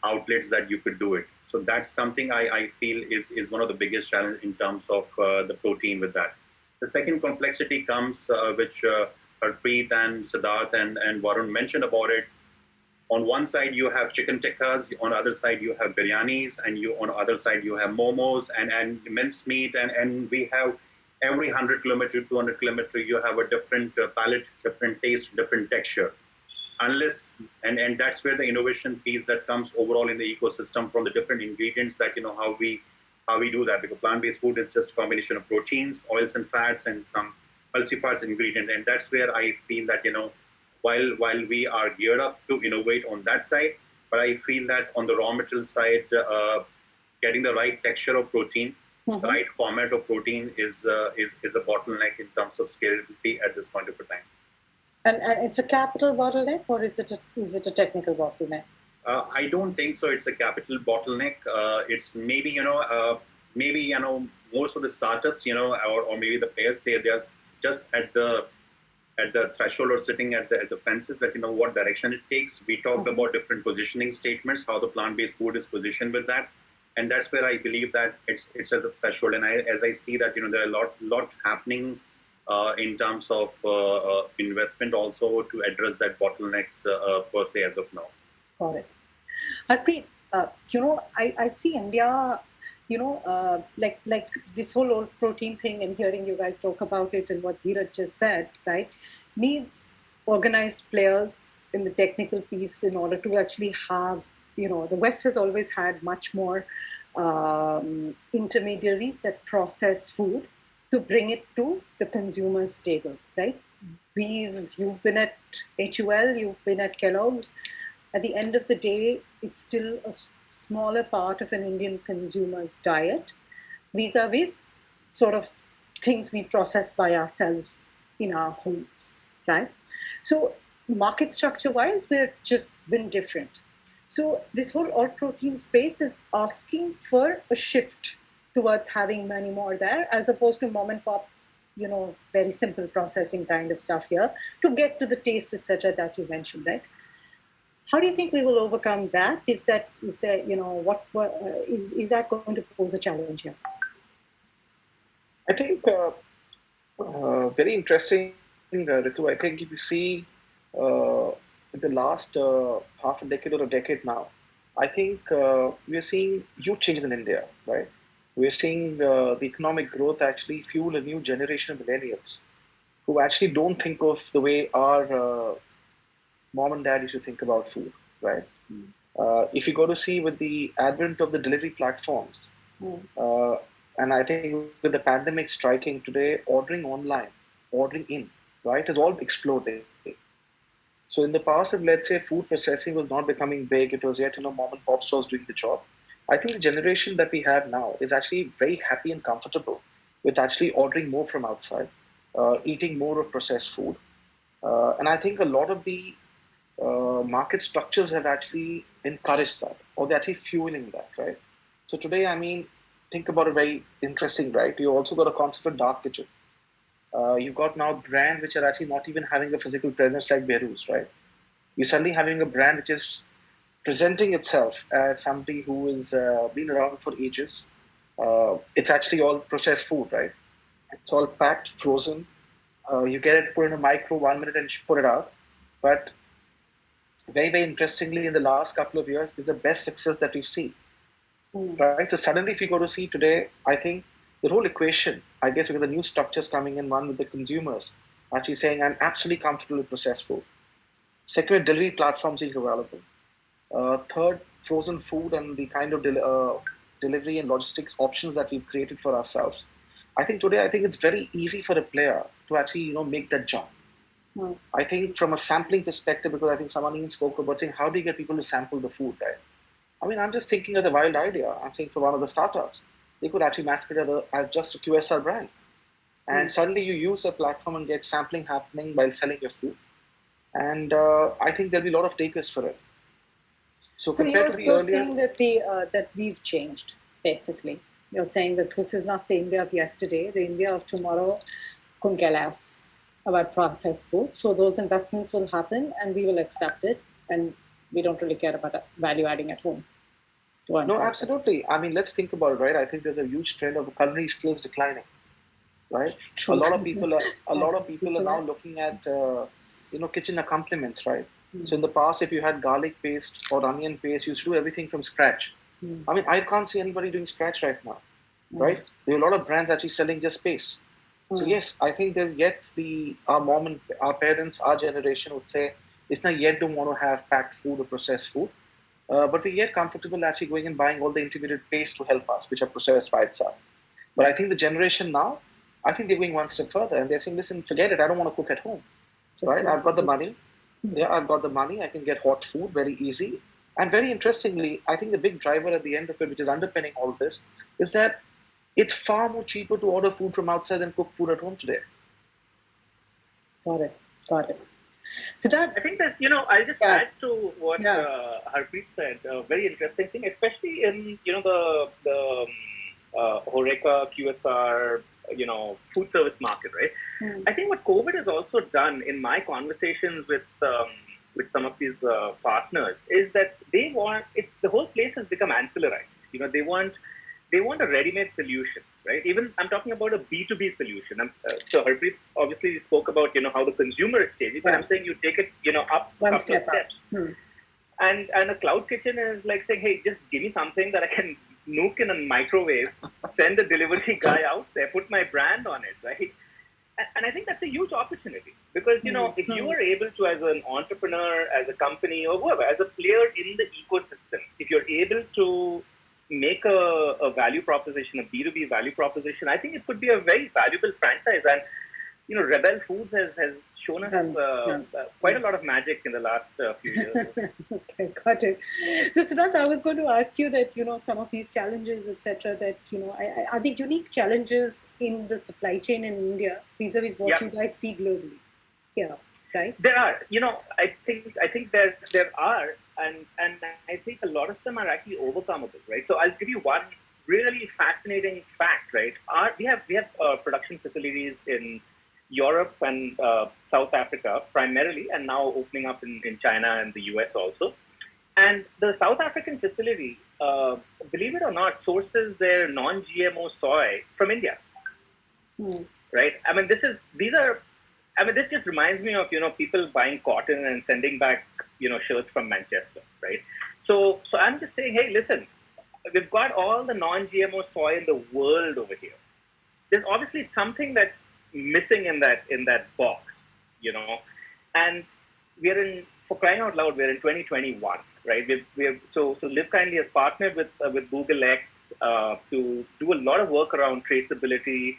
outlets that you could do it? So that's something I feel is one of the biggest challenges in terms of the protein with that. The second complexity comes, which Harpreet and Siddharth and Varun mentioned about it. On one side, you have chicken tikkas. On the other side, you have biryanis. And on the other side, you have momos and minced meat. And we have every 100 kilometer, 200 kilometer, you have a different palate, different taste, different texture. Unless, and that's where the innovation piece that comes overall in the ecosystem from the different ingredients that, how we do that, because plant-based food is just a combination of proteins, oils and fats, and some emulsifiers ingredient. And that's where I feel that, while we are geared up to innovate on that side, but I feel that on the raw material side, getting the right texture of protein, the right format of protein is a bottleneck in terms of scalability at this point of time. And it's a capital bottleneck, or is it a technical bottleneck? I don't think so. It's a capital bottleneck. It's maybe most of the startups, or maybe the players, they're just at the threshold or sitting at the fences that what direction it takes. We talked about different positioning statements, how the plant-based food is positioned with that, and that's where I believe that it's at the threshold. And as I see that there are a lot happening in terms of investment also to address that bottlenecks per se as of now. Got it. Harpreet, I see India, like this whole old protein thing, and hearing you guys talk about it and what Dheeraj just said, right, needs organized players in the technical piece in order to actually have, the West has always had much more intermediaries that process food to bring it to the consumer's table, right? You've been at HUL, you've been at Kellogg's. At the end of the day, it's still a smaller part of an Indian consumer's diet, vis-a-vis sort of things we process by ourselves in our homes, right? So market structure-wise, we've just been different. So this whole alt protein space is asking for a shift towards having many more there, as opposed to mom and pop, very simple processing kind of stuff here to get to the taste, etc., that you mentioned, right? How do you think we will overcome that? Is that is that going to pose a challenge here? I think very interesting, Ritu. I think if you see in the last half a decade or a decade now, I think we are seeing huge changes in India, right? We are seeing the economic growth actually fuel a new generation of millennials who actually don't think of the way our mom and dad used to think about food, right? If you go to see with the advent of the delivery platforms, uh, and I think with the pandemic striking today, ordering online, ordering in, right, is all exploding. So in the past, if let's say food processing was not becoming big, it was yet mom and pop stores doing the job. I think the generation that we have now is actually very happy and comfortable with actually ordering more from outside, eating more of processed food, and I think a lot of the market structures have actually encouraged that, or they're actually fueling that, right? So today, I mean, think about it very interesting, right? You also got a concept of dark kitchen. You've got now brands which are actually not even having a physical presence like Beru's, right? You're suddenly having a brand which is presenting itself as somebody who has been around for ages. It's actually all processed food, right? It's all packed, frozen. You get it, put in a micro 1 minute and put it out. But very, very interestingly, in the last couple of years, is the best success that we've seen. Right? So suddenly, if you go to see today, I think the whole equation, I guess, with the new structures coming in, one with the consumers actually saying, I'm absolutely comfortable with processed food. Second, delivery platforms being available. Third, frozen food and the kind of delivery and logistics options that we've created for ourselves. I think today, I think it's very easy for a player to actually, make that jump. I think from a sampling perspective, because I think someone even spoke about saying, how do you get people to sample the food, right? I mean, I'm just thinking of the wild idea. I'm saying for one of the startups, they could actually masquerade as just a QSR brand. And suddenly you use a platform and get sampling happening while selling your food. And I think there'll be a lot of takers for it. So compared to the you're earlier, saying that that we've changed, basically. You're saying that this is not the India of yesterday. The India of tomorrow couldn't care less about processed food. So those investments will happen and we will accept it. And we don't really care about value adding at home. No, absolutely. I mean, let's think about it, right? I think there's a huge trend of culinary skills declining, right? True. A lot of people are now looking at kitchen accompaniments, right? So in the past, if you had garlic paste or onion paste, you used to do everything from scratch. I mean, I can't see anybody doing scratch right now, right? There are a lot of brands actually selling just paste. So yes, I think there's yet our parents, our generation would say it's not yet don't want to have packed food or processed food, but we're yet comfortable actually going and buying all the integrated paste to help us, which are processed by itself. But I think the generation now, I think they're going one step further and they're saying, listen, forget it, I don't want to cook at home, right? I've got the money. Yeah, I've got the money. I can get hot food very easy. And very interestingly, I think the big driver at the end of it, which is underpinning all of this, is that it's far more cheaper to order food from outside than cook food at home today. Got it. So that I think that I'll just add to what Harpreet said. A very interesting thing, especially in the Horeca QSR food service market, right? I think what COVID has also done in my conversations with some of these partners is that they want the whole place has become ancillarized. They want a ready-made solution, right? Even I'm talking about a B2B solution. So Harpreet obviously spoke about how the consumer is changing, but I'm saying you take it up one couple step of steps. And a cloud kitchen is like saying, hey, just give me something that I can nuke in a microwave, send the delivery guy out there, put my brand on it, right? And I think that's a huge opportunity because if you are able to, as an entrepreneur, as a company, or whoever, as a player in the ecosystem, if you're able to make a value proposition, a B2B value proposition, I think it could be a very valuable franchise. And Rebel Foods has shown us quite a lot of magic in the last few years. Okay, got it. So Siddharth, I was going to ask you that some of these challenges, etc., that are the unique challenges in the supply chain in India vis-a-vis what you guys see globally? Yeah, right. There are, I think there are, and I think a lot of them are actually overcomable, right? So I'll give you one really fascinating fact, right? We have production facilities in Europe and South Africa primarily, and now opening up in China and the US also. And the South African facility, believe it or not, sources their non-GMO soy from India, right? I mean, this just reminds me of people buying cotton and sending back shirts from Manchester, right? So I'm just saying, hey, listen, we've got all the non-GMO soy in the world over here. There's obviously something that's missing in that box, and for crying out loud, we're in 2021, right? So Live Kindly has partnered with Google X to do a lot of work around traceability,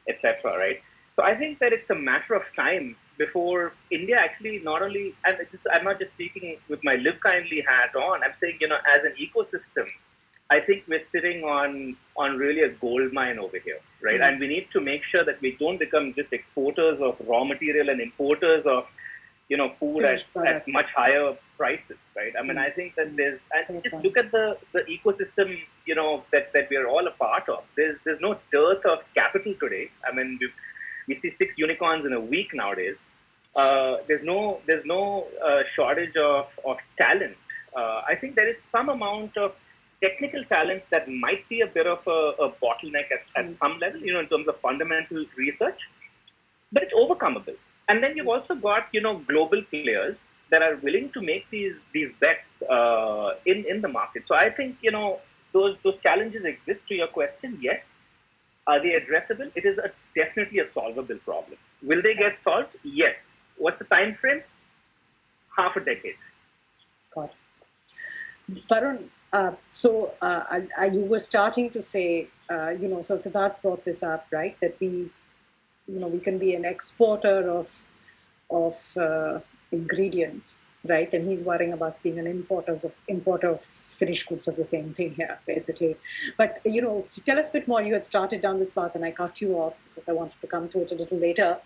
etc., right? So I think that it's a matter of time before India actually not only, and I'm not just speaking with my Live Kindly hat on, I'm saying, as an ecosystem, I think we're sitting on really a gold mine over here, right? And we need to make sure that we don't become just exporters of raw material and importers of, food at much higher prices, right? I mean, I think that and just look at the ecosystem, that we are all a part of. There's no dearth of capital today. I mean, we see 6 unicorns in a week nowadays. There's no shortage of talent. I think there is some amount of technical talent that might be a bit of a bottleneck at some level, in terms of fundamental research, but it's overcomable. And then you've also got, global players that are willing to make these bets in the market. So I think, those challenges exist. To your question, yes. Are they addressable? It is definitely a solvable problem. Will they get solved? Yes. What's the time frame? Half a decade. Got it. Varun, you were starting to say, so Siddharth brought this up, right? That we can be an exporter of ingredients, right? And he's worrying about us being an importer of finished goods of the same thing here, basically. But to tell us a bit more, you had started down this path, and I cut you off because I wanted to come to it a little later.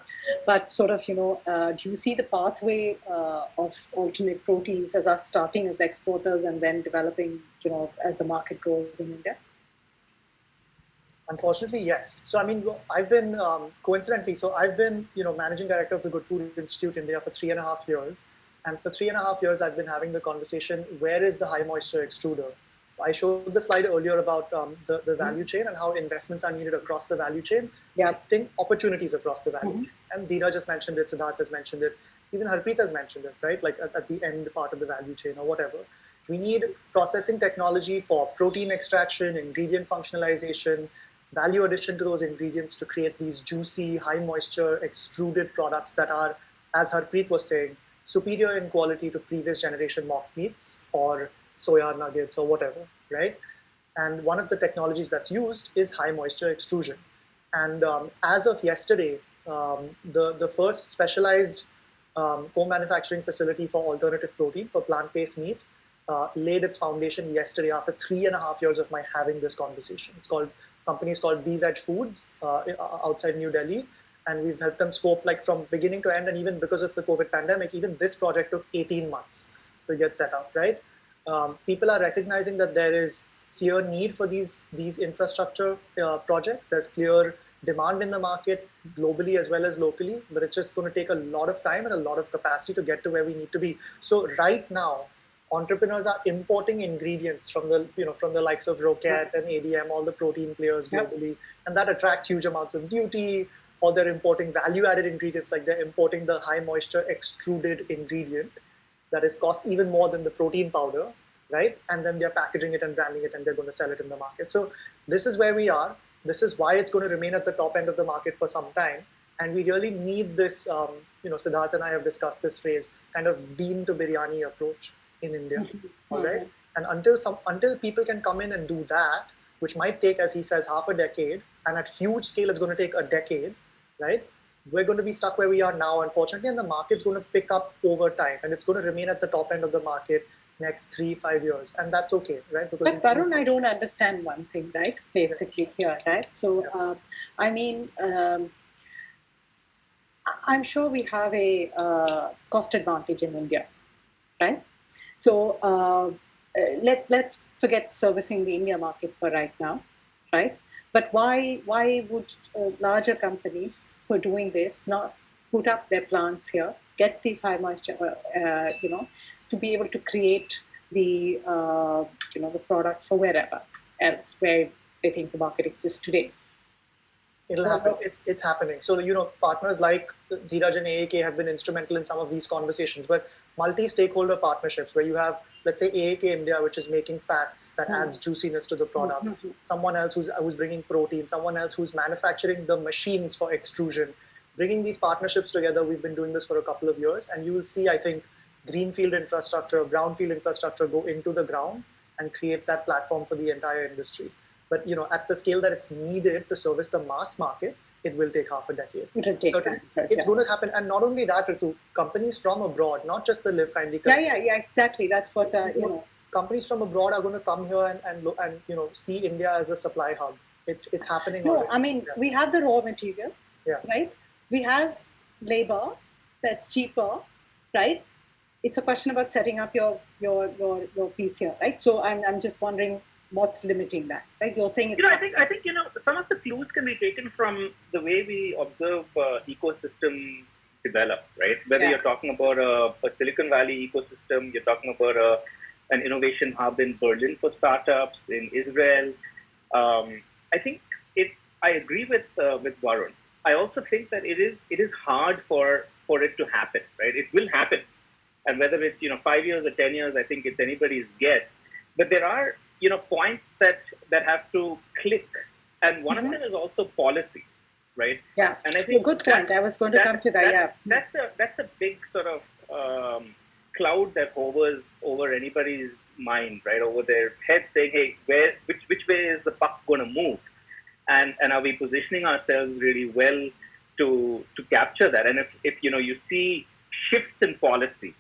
But sort of, do you see the pathway of alternate proteins as us starting as exporters and then developing, as the market grows in India? Unfortunately, yes. So, I mean, I've been, coincidentally, I've been, managing director of the Good Food Institute India for 3.5 years. And for 3.5 years, I've been having the conversation, where is the high moisture extruder? I showed the slide earlier about the value chain and how investments are needed across the value chain. Yeah. I think opportunities across the value chain. And Dina just mentioned it, Siddharth has mentioned it, even Harpreet has mentioned it, right? Like at the end part of the value chain or whatever. We need processing technology for protein extraction, ingredient functionalization, value addition to those ingredients to create these juicy, high moisture, extruded products that are, as Harpreet was saying, superior in quality to previous generation mock meats or soya nuggets or whatever, right? And one of the technologies that's used is high moisture extrusion. And as of yesterday, the first specialized co-manufacturing facility for alternative protein for plant-based meat laid its foundation yesterday after 3.5 years of my having this conversation. Company's called B-Veg Foods outside New Delhi. And we've helped them scope like from beginning to end. And even because of the COVID pandemic, even this project took 18 months to get set up, right? People are recognizing that there is clear need for these infrastructure projects. There's clear demand in the market globally as well as locally, but it's just going to take a lot of time and a lot of capacity to get to where we need to be. So right now, entrepreneurs are importing ingredients from the likes of Roquette and ADM, all the protein players globally, and that attracts huge amounts of duty. Or they're importing value-added ingredients, like they're importing the high-moisture extruded ingredient that is costs even more than the protein powder, right? And then they're packaging it and branding it, and they're going to sell it in the market. So this is where we are. This is why it's going to remain at the top end of the market for some time. And we really need this, Siddharth and I have discussed this phrase, kind of bean to biryani approach in India, all right? And until people can come in and do that, which might take, as he says, half a decade, and at huge scale, it's going to take a decade, right? We're going to be stuck where we are now, unfortunately, and the market's going to pick up over time, and it's going to remain at the top end of the market next 3-5 years, and that's okay, right? Because but Varun, I don't understand one thing, right? Basically, here, right? So, I mean, I'm sure we have a cost advantage in India, right? So let's forget servicing the India market for right now, right? But why would larger companies who are doing this not put up their plants here, get these high moisture, to be able to create the the products for wherever else where they think the market exists today? It'll happen. It's happening. So, partners like Dheeraj and AAK have been instrumental in some of these conversations, but multi-stakeholder partnerships where you have, let's say, AAK India, which is making fats that adds juiciness to the product, someone else who's bringing protein, someone else who's manufacturing the machines for extrusion. Bringing these partnerships together, we've been doing this for a couple of years, and you will see, I think, greenfield infrastructure, brownfield infrastructure go into the ground and create that platform for the entire industry. But at the scale that it's needed to service the mass market, it will take half a decade. It'll take it's going to happen, and not only that, Ritu, companies from abroad, not just the Live Kindly. Yeah, exactly. That's what companies from abroad are going to come here and see India as a supply hub. It's happening. No, already. I mean we have the raw material, right? We have labor that's cheaper, right? It's a question about setting up your piece here, right? So I'm just wondering what's limiting that, right? You're saying it's I think some of the clues can be taken from the way we observe ecosystem develop, right? Whether you're talking about a Silicon Valley ecosystem, you're talking about an innovation hub in Berlin for startups, in Israel. I think I agree with Varun. I also think that it is hard for it to happen, right? It will happen, and whether it's 5 years or 10 years, I think it's anybody's guess. But there are points that have to click, and one of them is also policy, right? Yeah, and I think good point. I was going to come to that. That's a big sort of cloud that hovers over anybody's mind, right? Over their head, saying, "Hey, which way is the puck going to move?" And are we positioning ourselves really well to capture that? And if you see shifts in policy.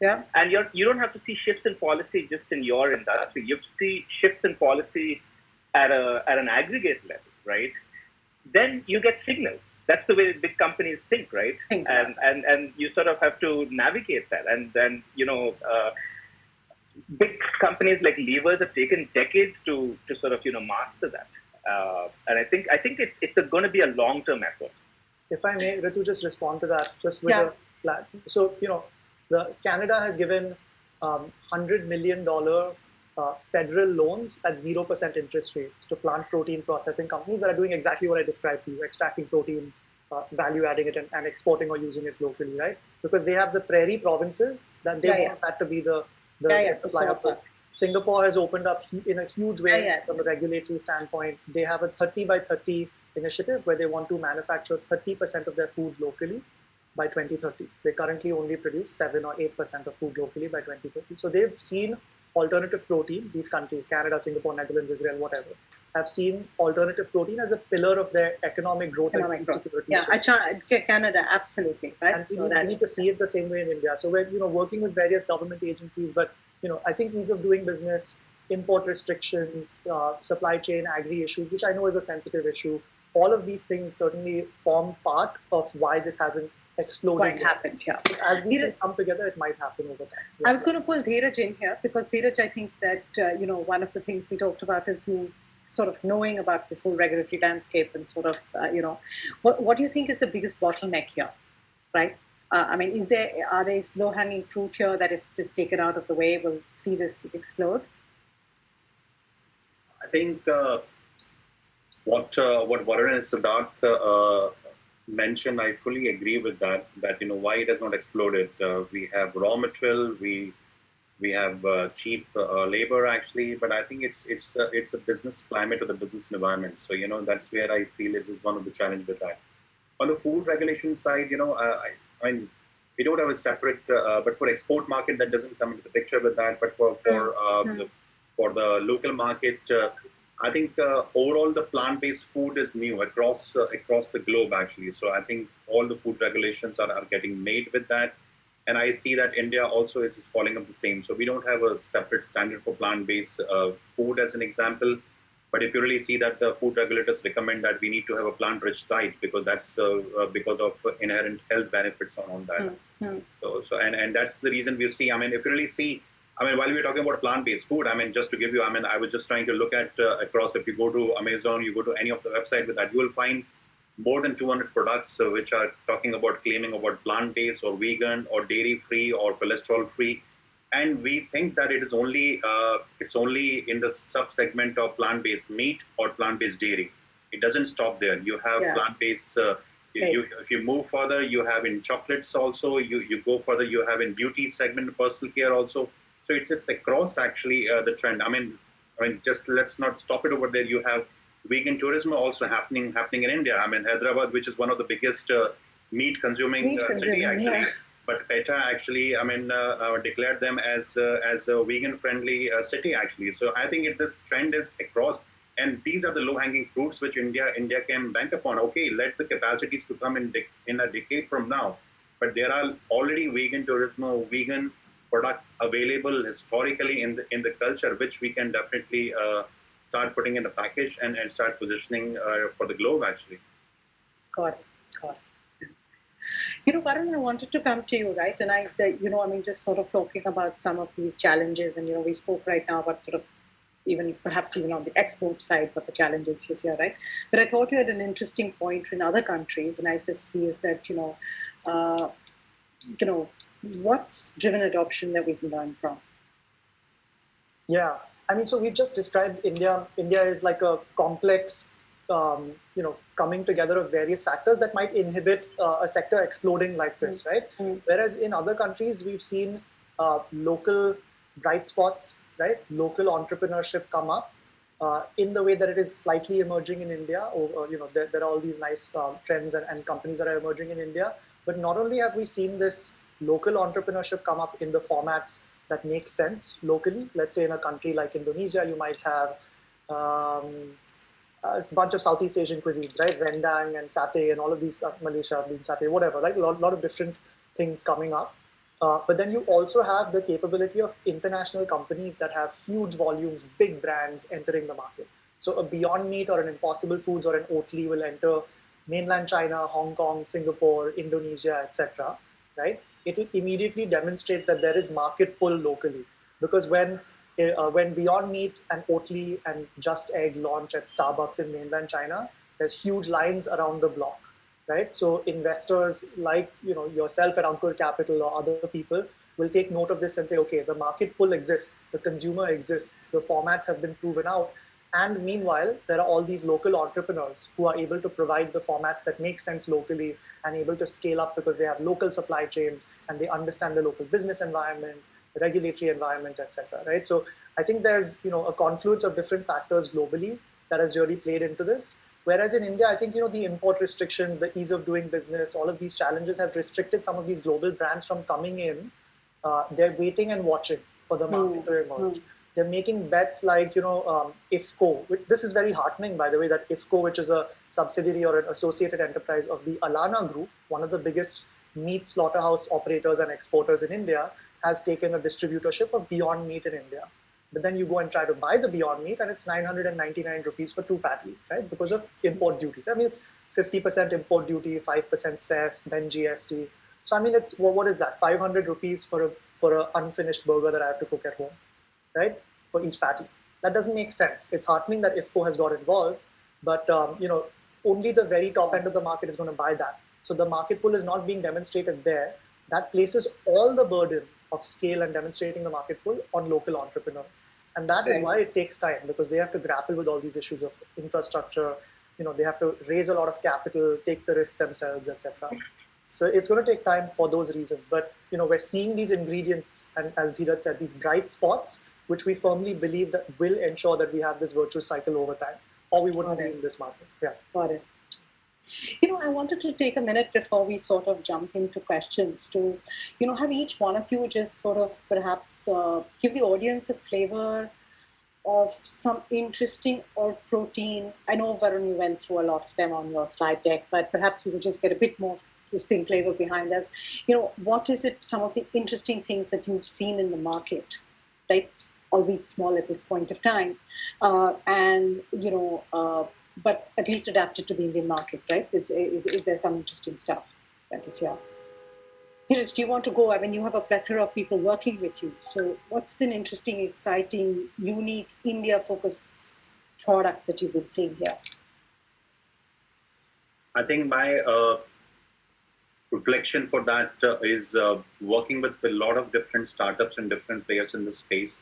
Yeah. And you don't have to see shifts in policy just in your industry. You see shifts in policy at an aggregate level, right? Then you get signals. That's the way big companies think, right? And you sort of have to navigate that. And then big companies like Levers have taken decades to sort of master that. And I think it's going to be a long-term effort. If I may, Ritu, just respond to that just with a flat. So Canada has given $100 million federal loans at 0% interest rates to plant protein processing companies that are doing exactly what I described to you, extracting protein, value adding it and exporting or using it locally, right? Because they have the prairie provinces that they want that to be the supplier. So Singapore has opened up in a huge way from a regulatory standpoint. They have a 30 by 30 initiative where they want to manufacture 30% of their food locally by 2030. They currently only produce 7 or 8% of food locally by 2030. So they've seen alternative protein, these countries, Canada, Singapore, Netherlands, Israel, whatever, have seen alternative protein as a pillar of their economic growth and food security. Yeah, Canada, absolutely. Right? And so we need to see it the same way in India. So we're working with various government agencies, but I think ease of doing business, import restrictions, supply chain, agri issues, which I know is a sensitive issue, all of these things certainly form part of why this hasn't exploded. Quite happened, yeah. As these things come together, it might happen over time. I was going to pull Dheeraj in here because Dheeraj, I think that one of the things we talked about is you sort of knowing about this whole regulatory landscape and sort of what do you think is the biggest bottleneck here, right? I mean, are there low-hanging fruit here that if just taken out of the way, we'll see this explode? I think what Varun and Siddharth mentioned, I fully agree with that. That why it has not exploded. We have raw material, we have cheap labor actually, but I think it's a business climate or the business environment. So that's where I feel is one of the challenge with that. On the food regulation side, I mean, we don't have a separate, but for export market that doesn't come into the picture with that. But for the local market, I think overall the plant-based food is new across the globe actually. So I think all the food regulations are getting made with that, and I see that India also is following up the same. So we don't have a separate standard for plant-based food as an example. But if you really see that the food regulators recommend that we need to have a plant-rich diet because that's because of inherent health benefits on that. And that's the reason we see. I mean, if you really see, I mean, while we're talking about plant-based food, I mean, just to give you, I mean, I was just trying to look at across. If you go to Amazon, you go to any of the website with that, you will find more than 200 products which are talking about claiming about plant-based or vegan or dairy-free or cholesterol-free. And we think that it's only in the sub-segment of plant-based meat or plant-based dairy. It doesn't stop there. You have plant-based. If you move further, you have in chocolates also. You go further, you have in beauty segment, personal care also. So it's across actually the trend. I mean, just let's not stop it over there. You have vegan tourism also happening in India. I mean, Hyderabad, which is one of the biggest meat consuming city actually. Yeah. But PETA actually, I mean, declared them as a vegan-friendly city actually. So I think this trend is across, and these are the low-hanging fruits which India can bank upon. Okay, let the capacities to come in a decade from now, but there are already vegan tourism, vegan products available historically in the culture, which we can definitely start putting in a package and start positioning for the globe actually. Got it. You know, Varun, I wanted to come to you, right? And I mean, just sort of talking about some of these challenges, and, we spoke right now about sort of perhaps even on the export side, what the challenges is here, right? But I thought you had an interesting point in other countries, and I just see is that, what's driven adoption that we can learn from? Yeah, I mean, so we've just described India. India is like a complex, coming together of various factors that might inhibit a sector exploding like this, right? Whereas in other countries, we've seen local bright spots, right? Local entrepreneurship come up in the way that it is slightly emerging in India. Or there are all these nice trends and companies that are emerging in India. But not only have we seen this local entrepreneurship come up in the formats that make sense locally. Let's say in a country like Indonesia, you might have a bunch of Southeast Asian cuisines, right? Rendang and satay and all of these, Malaysia being satay, whatever, right? A lot of different things coming up. But then you also have the capability of international companies that have huge volumes, big brands entering the market. So a Beyond Meat or an Impossible Foods or an Oatly will enter mainland China, Hong Kong, Singapore, Indonesia, etc., right? It will immediately demonstrate that there is market pull locally. Because when Beyond Meat and Oatly and Just Egg launch at Starbucks in mainland China, there's huge lines around the block, right? So investors like yourself at Ankur Capital or other people will take note of this and say, okay, the market pull exists, the consumer exists, the formats have been proven out. And meanwhile, there are all these local entrepreneurs who are able to provide the formats that make sense locally and able to scale up because they have local supply chains and they understand the local business environment, regulatory environment, etc. Right? So I think there's a confluence of different factors globally that has really played into this. Whereas in India, I think the import restrictions, the ease of doing business, all of these challenges have restricted some of these global brands from coming in. They're waiting and watching for the market to emerge. They're making bets like, IFCO. This is very heartening, by the way, that IFCO, which is a subsidiary or an associated enterprise of the Alana Group, one of the biggest meat slaughterhouse operators and exporters in India, has taken a distributorship of Beyond Meat in India. But then you go and try to buy the Beyond Meat and it's 999 rupees for 2 patties, right? Because of import duties. I mean, it's 50% import duty, 5% cess, then GST. So I mean, it's what is that? 500 rupees for a unfinished burger that I have to cook at home, right? For each patty. That doesn't make sense. It's heartening that IFCO has got involved, but only the very top end of the market is going to buy that. So the market pull is not being demonstrated there. That places all the burden of scale and demonstrating the market pull on local entrepreneurs. And that is why it takes time, because they have to grapple with all these issues of infrastructure. They have to raise a lot of capital, take the risk themselves, etc. So it's going to take time for those reasons. But we're seeing these ingredients, and as Dheeraj said, these bright spots, which we firmly believe that will ensure that we have this virtuous cycle over time, or we wouldn't be in this market. Yeah. Got it. I wanted to take a minute before we sort of jump into questions to, have each one of you just sort of perhaps give the audience a flavor of some interesting or protein. I know, Varun, you went through a lot of them on your slide deck, but perhaps we could just get a bit more distinct flavor behind us. What is it, some of the interesting things that you've seen in the market, right? Albeit small at this point of time, but at least adapted to the Indian market, right? Is there some interesting stuff that is here? Dheeraj, do you want to go? I mean, you have a plethora of people working with you. So what's an interesting, exciting, unique, India-focused product that you've been seeing here? I think my reflection for that is working with a lot of different startups and different players in the space.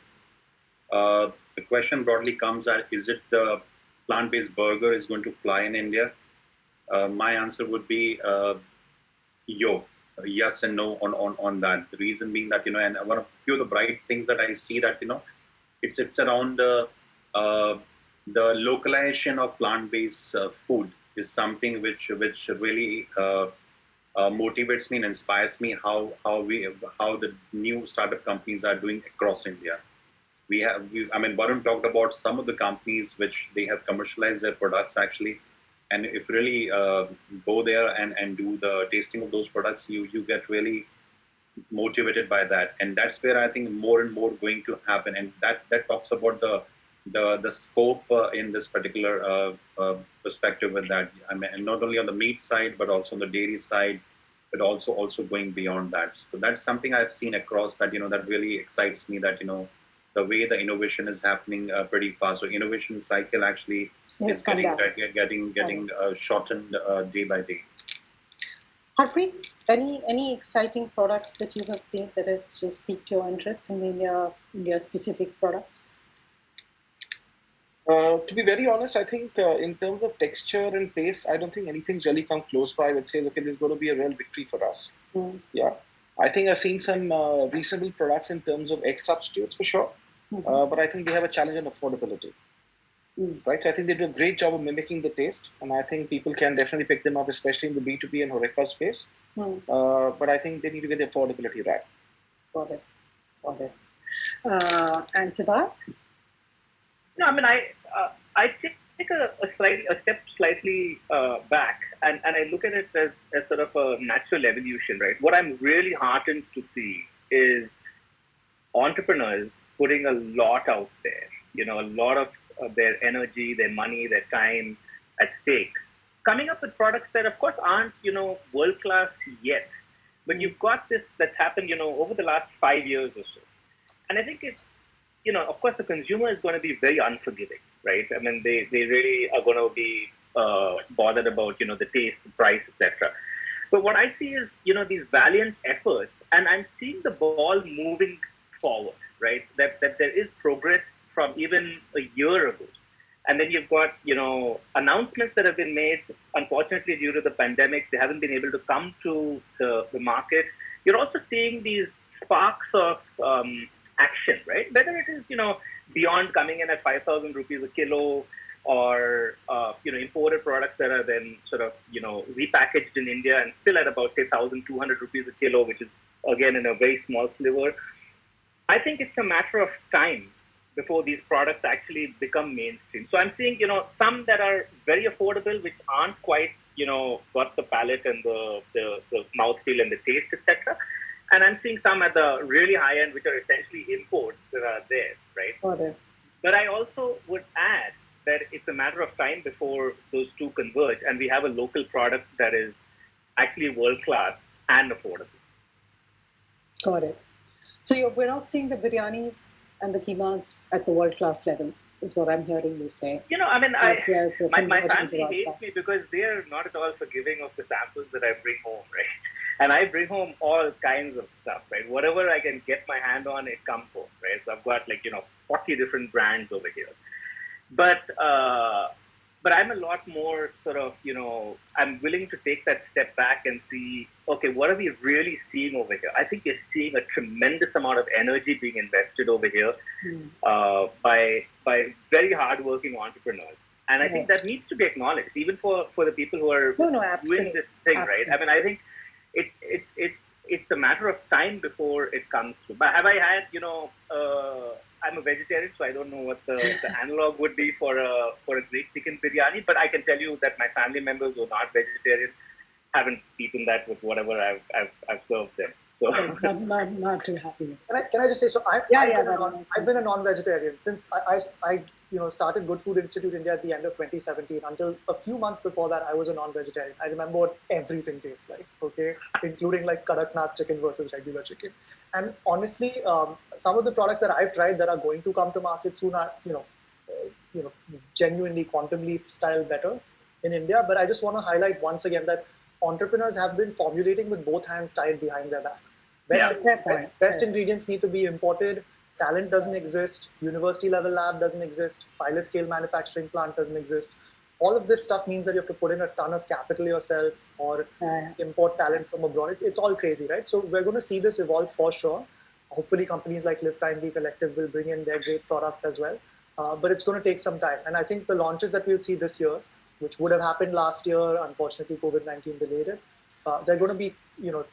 The question broadly comes at, is it the plant-based burger is going to fly in India? My answer would be yes and no on that. The reason being that, and one of few of the bright things that I see that, it's around the localization of plant-based food is something which really motivates me and inspires me how the new startup companies are doing across India. Varun talked about some of the companies which they have commercialized their products actually, and if really go there and do the tasting of those products, you get really motivated by that, and that's where I think more and more going to happen, and that talks about the scope in this particular perspective with that. I mean, and not only on the meat side, but also on the dairy side, but also going beyond that. So that's something I've seen across that, that really excites me, that, the way the innovation is happening pretty fast. So innovation cycle actually is getting shortened day by day. Harpreet, any exciting products that you have seen that has just piqued your interest in India specific products? To be very honest, I think in terms of texture and taste, I don't think anything's really come close by that says, okay, this is going to be a real victory for us. Yeah. I think I've seen some reasonable products in terms of egg substitutes for sure, but I think they have a challenge on affordability. Right, so I think they do a great job of mimicking the taste, and I think people can definitely pick them up, especially in the B2B and HoReCa space. But I think they need to get the affordability right. Got it. And Siddharth? No, I mean, I take a step slightly back, and I look at it as sort of a natural evolution, right? What I'm really heartened to see is entrepreneurs putting a lot out there, a lot of their energy, their money, their time at stake, coming up with products that, of course, aren't, world-class yet. But you've got this that's happened, over the last 5 years or so. And I think it's, of course, the consumer is going to be very unforgiving, right? I mean, they really are going to be bothered about, the taste, the price, etc. But what I see is, these valiant efforts, and I'm seeing the ball moving forward, right? That there is progress from even a year ago. And then you've got, announcements that have been made. Unfortunately, due to the pandemic, they haven't been able to come to the market. You're also seeing these sparks of action, right? Whether it is, beyond coming in at 5,000 rupees a kilo, or, imported products that are then sort of, repackaged in India and still at about, say, 1,200 rupees a kilo, which is, again, in a very small sliver. I think it's a matter of time before these products actually become mainstream. So I'm seeing, some that are very affordable, which aren't quite, got the palate and the mouthfeel and the taste, etc. And I'm seeing some at the really high end, which are essentially imports that are there, right? Got it. But I also would add that it's a matter of time before those two converge, and we have a local product that is actually world-class and affordable. Got it. So we're not seeing the biryanis and the keemas at the world-class level, is what I'm hearing you say. I mean, my family hates me because they're not at all forgiving of the samples that I bring home, right? And I bring home all kinds of stuff, right? Whatever I can get my hand on, it comes home, right? So I've got 40 different brands over here. But I'm a lot more sort of, I'm willing to take that step back and see, okay, what are we really seeing over here? I think you're seeing a tremendous amount of energy being invested over here by very hardworking entrepreneurs. And I think that needs to be acknowledged, even for the people who are doing this thing, right? I mean, I think it's a matter of time before it comes to. But have I had, I'm a vegetarian, so I don't know what the analog would be for a great chicken biryani. But I can tell you that my family members who are not vegetarian haven't eaten that with whatever I've served them. So not too happy. Can I just say, so I've been a non-vegetarian since I started Good Food Institute India at the end of 2017. Until a few months before that, I was a non-vegetarian. I remember what everything tastes like, okay, including like Kadaknath chicken versus regular chicken. And honestly, some of the products that I've tried that are going to come to market soon are, genuinely quantum leap style better in India. But I just want to highlight once again that entrepreneurs have been formulating with both hands tied behind their back. Best ingredients need to be imported. Talent doesn't exist. University level lab doesn't exist. Pilot scale manufacturing plant doesn't exist. All of this stuff means that you have to put in a ton of capital yourself or import talent from abroad. It's all crazy, right? So we're going to see this evolve for sure. Hopefully companies like Live Kindly Collective will bring in their great products as well. But it's going to take some time. And I think the launches that we'll see this year, which would have happened last year, unfortunately COVID-19 delayed it, they're going to be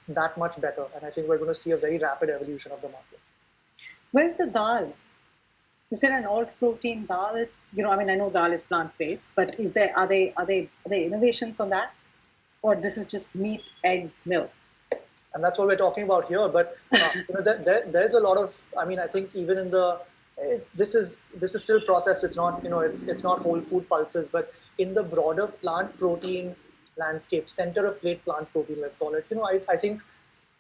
that much better. And I think we're going to see a very rapid evolution of the market. Where's the dal? Is there an alt protein dal? I mean, I know dal is plant-based, but are they innovations on that? Or this is just meat, eggs, milk? And that's what we're talking about here. But there's a lot of, I think even in this is still processed. It's not, it's not whole food pulses, but in the broader plant protein landscape, center of plate plant protein, let's call it. I think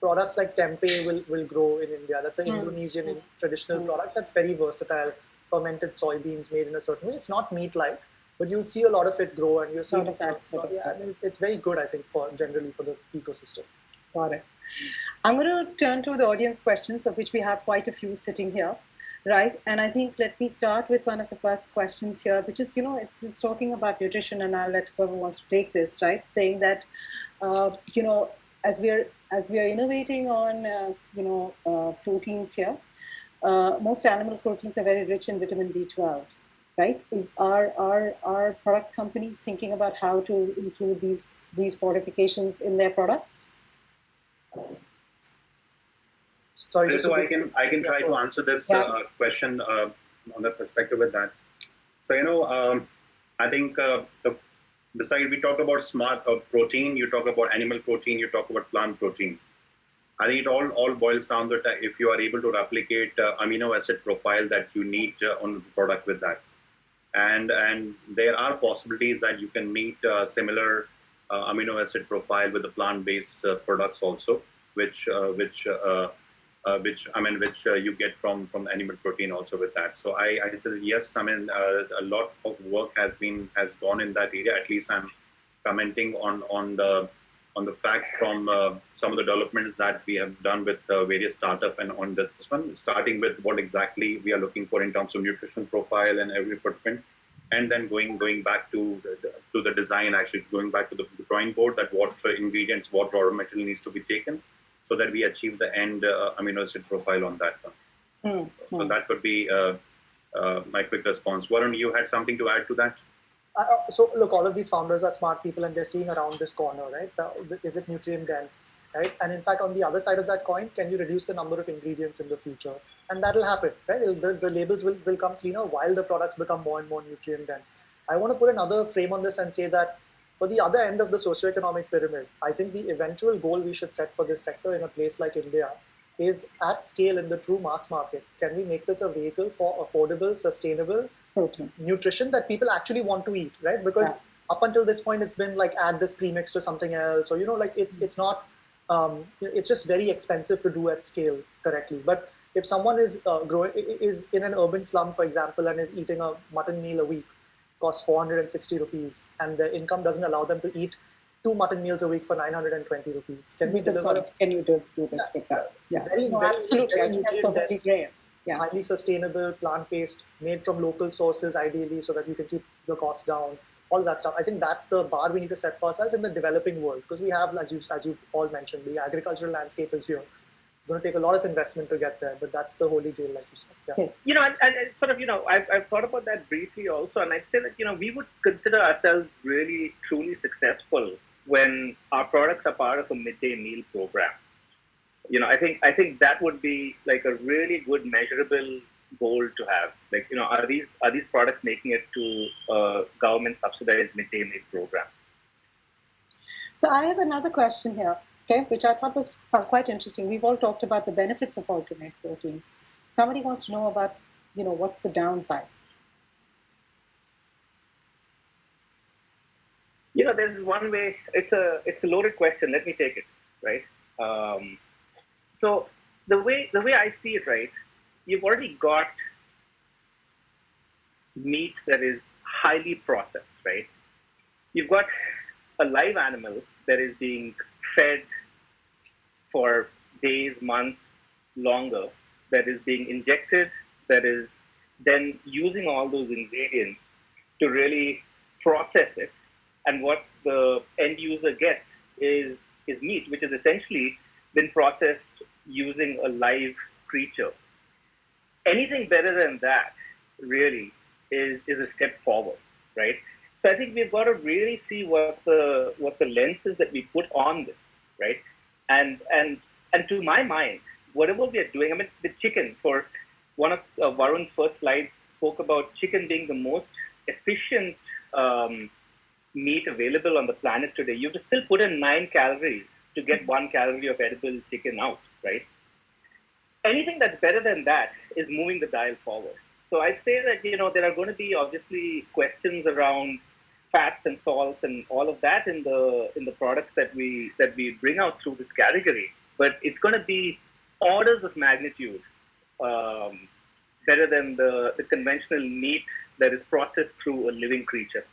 products like tempeh will grow in India. That's an Indonesian traditional product that's very versatile. Fermented soybeans made in a certain way. It's not meat-like, but you'll see a lot of it grow, and you'll see it's very good, I think, generally for the ecosystem. Got it. I'm going to turn to the audience questions, of which we have quite a few sitting here. Right, and I think let me start with one of the first questions here, which is, it's talking about nutrition, and I'll let whoever wants to take this, right? Saying that, as we are innovating on, proteins here, most animal proteins are very rich in vitamin B12, right? Are product companies thinking about how to include these fortifications in their products? Sorry, so I can try to answer this question on the perspective with that. So I think besides we talk about smart protein, you talk about animal protein, you talk about plant protein. I think it all boils down to if you are able to replicate amino acid profile that you need on the product with that, and there are possibilities that you can meet similar amino acid profile with the plant-based products also, which you get from animal protein also with that. So I said yes. A lot of work has gone in that area. At least I'm commenting on the fact from some of the developments that we have done with various startup and on this one, starting with what exactly we are looking for in terms of nutrition profile and every equipment, and then going back to the design, actually going back to the drawing board, that what ingredients, what raw material needs to be taken, so that we achieve the end amino acid profile on that one. So that would be my quick response. Varun, you had something to add to that? So look, all of these founders are smart people, and they're seeing around this corner, right? Is it nutrient dense, right? And in fact, on the other side of that coin, can you reduce the number of ingredients in the future? And that'll happen, right? The labels will come cleaner while the products become more and more nutrient dense. I want to put another frame on this and say that for the other end of the socioeconomic pyramid, I think the eventual goal we should set for this sector in a place like India is at scale in the true mass market. Can we make this a vehicle for affordable, sustainable nutrition that people actually want to eat, right? Because up until this point, it's been like add this premix to something else, or it's not. It's just very expensive to do at scale correctly. But if someone is is in an urban slum, for example, and is eating a mutton meal a week, costs 460 rupees, and their income doesn't allow them to eat 2 mutton meals a week for 920 rupees. Can we deliver? Can you do this with that? Yeah, absolutely. Very That's totally great. Yeah. Highly sustainable, plant-based, made from local sources, ideally, so that you can keep the costs down. All that stuff. I think that's the bar we need to set for ourselves in the developing world, because we have, as you've all mentioned, the agricultural landscape is here. It's going to take a lot of investment to get there, but that's the holy grail, like you said. Yeah. Okay. And sort of, I've thought about that briefly also, and I'd say that, we would consider ourselves really, truly successful when our products are part of a midday meal program. I think that would be like a really good measurable goal to have. Like, are these products making it to a government subsidized midday meal program? So I have another question here, okay, which I thought was quite interesting. We've all talked about the benefits of alternate proteins. Somebody wants to know about, what's the downside? There's one way. It's a loaded question. Let me take it, right? So the way I see it, right, you've already got meat that is highly processed, right? You've got a live animal that is being fed for days, months, longer, that is being injected, that is then using all those ingredients to really process it. And what the end user gets is meat, which is essentially been processed using a live creature. Anything better than that, really, is a step forward, right? So I think we've got to really see what the lens is that we put on this, right? And to my mind, whatever we are doing, I mean, the chicken, for one of Varun's first slides, spoke about chicken being the most efficient meat available on the planet today. You have to still put in 9 calories to get 1 calorie of edible chicken out, right? Anything that's better than that is moving the dial forward. So I'd say that, there are going to be obviously questions around fats and salts and all of that in the products that we bring out through this category. But it's going to be orders of magnitude better than the conventional meat that is processed through a living creature.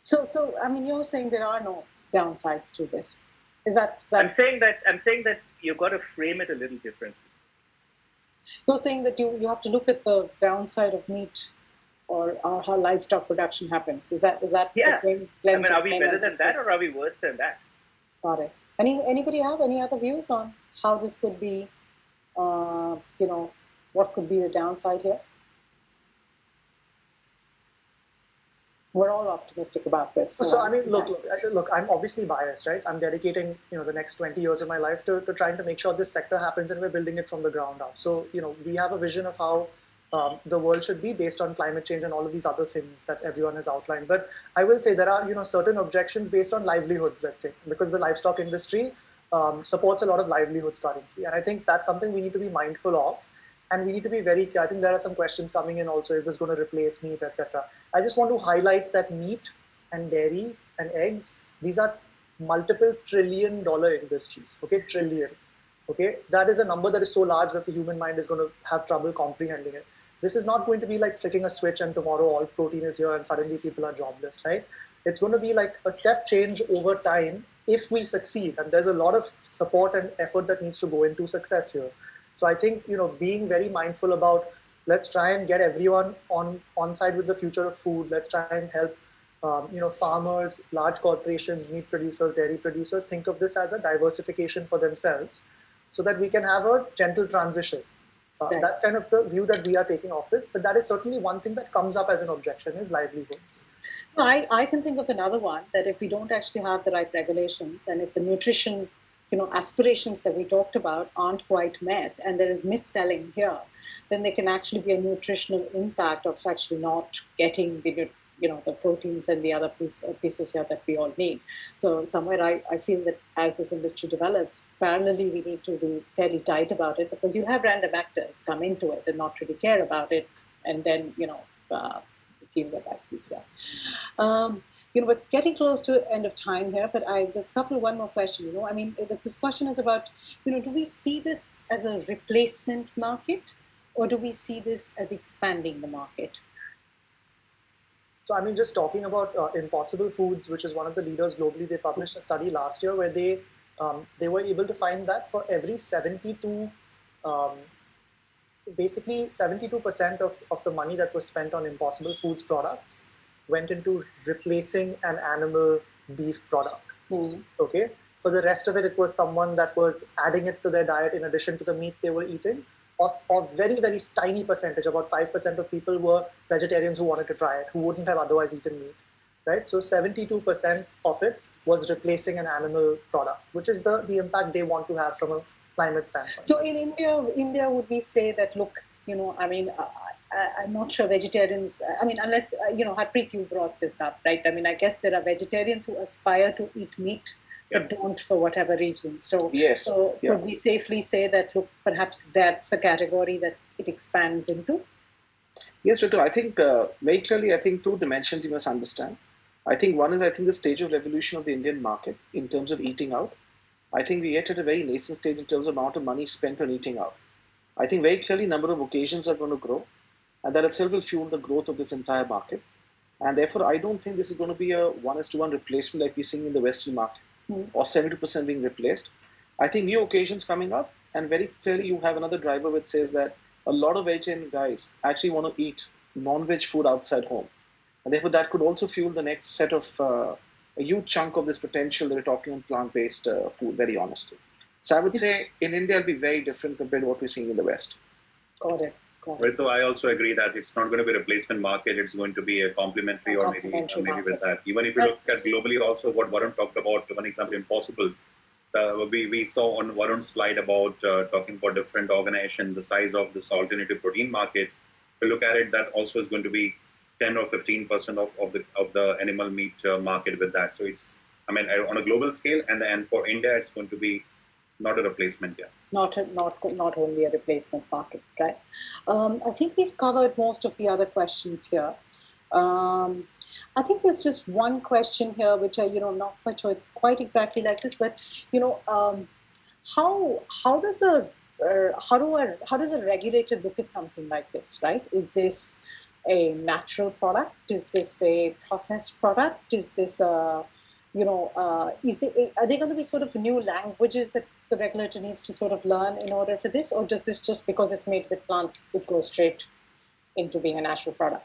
So I mean, you're saying there are no downsides to this. Is that? I'm saying that you've got to frame it a little differently. You're saying that you have to look at the downside of meat or how livestock production happens. Is that Yeah. the lens? Are we better than that or are we worse than that? Got it. Anybody have any other views on how this could be? What could be the downside here? We're all optimistic about this. So I mean, look, I'm obviously biased, right? I'm dedicating, the next 20 years of my life to trying to make sure this sector happens, and we're building it from the ground up. So, we have a vision of how the world should be based on climate change and all of these other things that everyone has outlined. But I will say there are, certain objections based on livelihoods, let's say, because the livestock industry supports a lot of livelihoods currently. And I think that's something we need to be mindful of. And we need to be very clear. I think there are some questions coming in also. Is this going to replace meat, etc.? I just want to highlight that meat and dairy and eggs, these are multiple trillion-dollar industries. Okay, trillion. Okay, that is a number that is so large that the human mind is going to have trouble comprehending it. This is not going to be like flicking a switch and tomorrow all protein is here and suddenly people are jobless, right? It's going to be like a step change over time if we succeed. And there's a lot of support and effort that needs to go into success here. So I think, being very mindful about, let's try and get everyone on side with the future of food. Let's try and help, farmers, large corporations, meat producers, dairy producers think of this as a diversification for themselves so that we can have a gentle transition. Right. That's kind of the view that we are taking of this. But that is certainly one thing that comes up as an objection is livelihoods. No, I can think of another one, that if we don't actually have the right regulations and if the nutrition aspirations that we talked about aren't quite met and there is mis-selling here, then there can actually be a nutritional impact of actually not getting the proteins and the other pieces here that we all need. So somewhere I feel that as this industry develops, parallelly we need to be fairly tight about it, because you have random actors come into it and not really care about it, and then deal with that piece here. We're getting close to the end of time here, but I just one more question. I mean, this question is about, do we see this as a replacement market, or do we see this as expanding the market? So, I mean, just talking about Impossible Foods, which is one of the leaders globally, they published a study last year where they were able to find that for every 72% of the money that was spent on Impossible Foods products went into replacing an animal beef product. Okay, For the rest of it, it was someone that was adding it to their diet in addition to the meat they were eating. Or very, very tiny percentage, about 5% of people were vegetarians who wanted to try it, who wouldn't have otherwise eaten meat. Right? So 72% of it was replacing an animal product, which is the impact they want to have from a climate standpoint. So in India, would we say that, look, I mean, I'm not sure vegetarians, I mean, unless, Harpreet, you brought this up, right? I mean, I guess there are vegetarians who aspire to eat meat, but don't for whatever reason. So, Yes. Could we safely say that, look, perhaps that's a category that it expands into? Yes, Ritu, I think very clearly, I think two dimensions you must understand. I think one is, I think, the stage of evolution of the Indian market in terms of eating out. I think we're yet at a very nascent stage in terms of amount of money spent on eating out. I think very clearly number of occasions are going to grow, and that itself will fuel the growth of this entire market. And therefore, I don't think this is going to be a 1:1 replacement like we're seeing in the Western market, or 72% being replaced. I think new occasions coming up, and very clearly you have another driver which says that a lot of vegetarian guys actually want to eat non-veg food outside home. And therefore, that could also fuel the next set of a huge chunk of this potential that we're talking on plant-based food, very honestly. So I would say in India, it'll be very different compared to what we're seeing in the West. Got it. Ritu, I also agree that it's not going to be a replacement market. It's going to be a complementary or maybe with that. Even if you look at globally also what Varun talked about, one example, Impossible, we saw on Varun's slide about talking about different organizations, the size of this alternative protein market. If you look at it, that also is going to be 10 or 15% of the animal meat market with that. So it's, I mean, on a global scale, and for India, it's going to be not a replacement yet. Not only a replacement market, right? I think we've covered most of the other questions here. I think there's just one question here, which I'm not quite sure it's quite exactly like this, but how does a regulator look at something like this, right? Is this a natural product? Is this a processed product? Is this are they going to be sort of new languages that the regulator needs to sort of learn in order for this, or does this just because it's made with plants, it goes straight into being a natural product?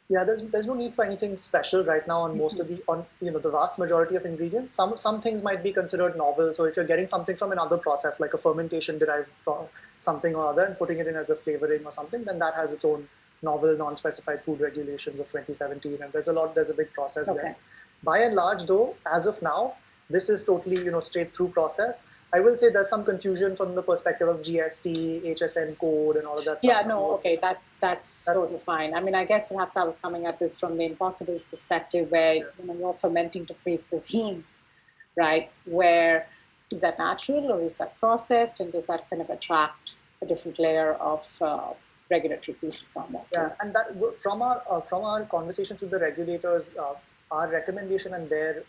Yeah, there's no need for anything special right now on most of the vast majority of ingredients. Some things might be considered novel. So if you're getting something from another process, like a fermentation derived from something or other, and putting it in as a flavoring or something, then that has its own novel non-specified food regulations of 2017, and there's a big process there. By and large, though, as of now, this is totally straight through process. I will say there's some confusion from the perspective of GST, HSN code, and all of that stuff. Yeah, no, okay, that's sort of fine. I mean, I guess perhaps I was coming at this from the Impossible's perspective, where you're fermenting to create this heme, right? Where is that natural or is that processed, and does that kind of attract a different layer of regulatory pieces on that? Yeah, and that from our conversations with the regulators, our recommendation and their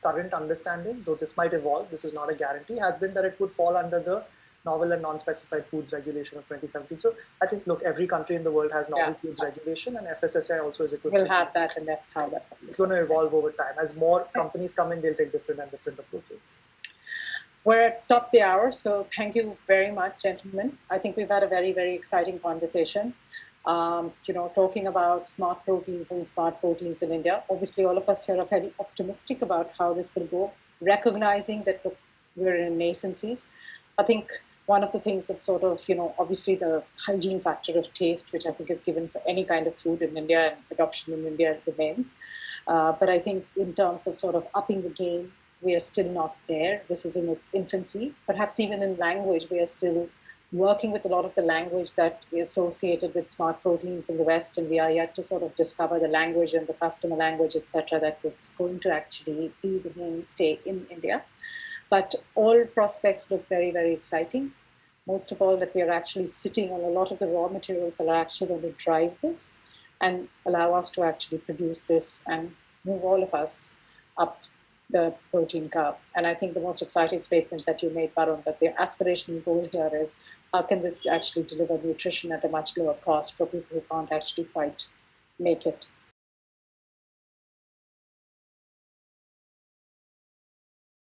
current understanding, though this might evolve, this is not a guarantee, has been that it would fall under the novel and non-specified foods regulation of 2017. So I think, look, every country in the world has novel foods regulation, and FSSAI also is equipped. We'll have that, and that's how that it's going to evolve over time. As more companies come in, they'll take different approaches. We're at top of the hour, so thank you very much, gentlemen. I think we've had a very, very exciting conversation. Talking about smart proteins and smart proteins in India. Obviously, all of us here are very optimistic about how this will go, recognizing that we're in nascencies. I think one of the things that sort of, obviously the hygiene factor of taste, which I think is given for any kind of food in India, and adoption in India remains. But I think in terms of sort of upping the game, we are still not there. This is in its infancy. Perhaps even in language, we are still working with a lot of the language that is associated with smart proteins in the West, and we are yet to sort of discover the language and the customer language, etc., that is going to actually be the mainstay in India. But all prospects look very, very exciting. Most of all, that we are actually sitting on a lot of the raw materials that are actually going to drive this and allow us to actually produce this and move all of us up the protein curve. And I think the most exciting statement that you made, Varun, that the aspirational goal here is how can this actually deliver nutrition at a much lower cost for people who can't actually quite make it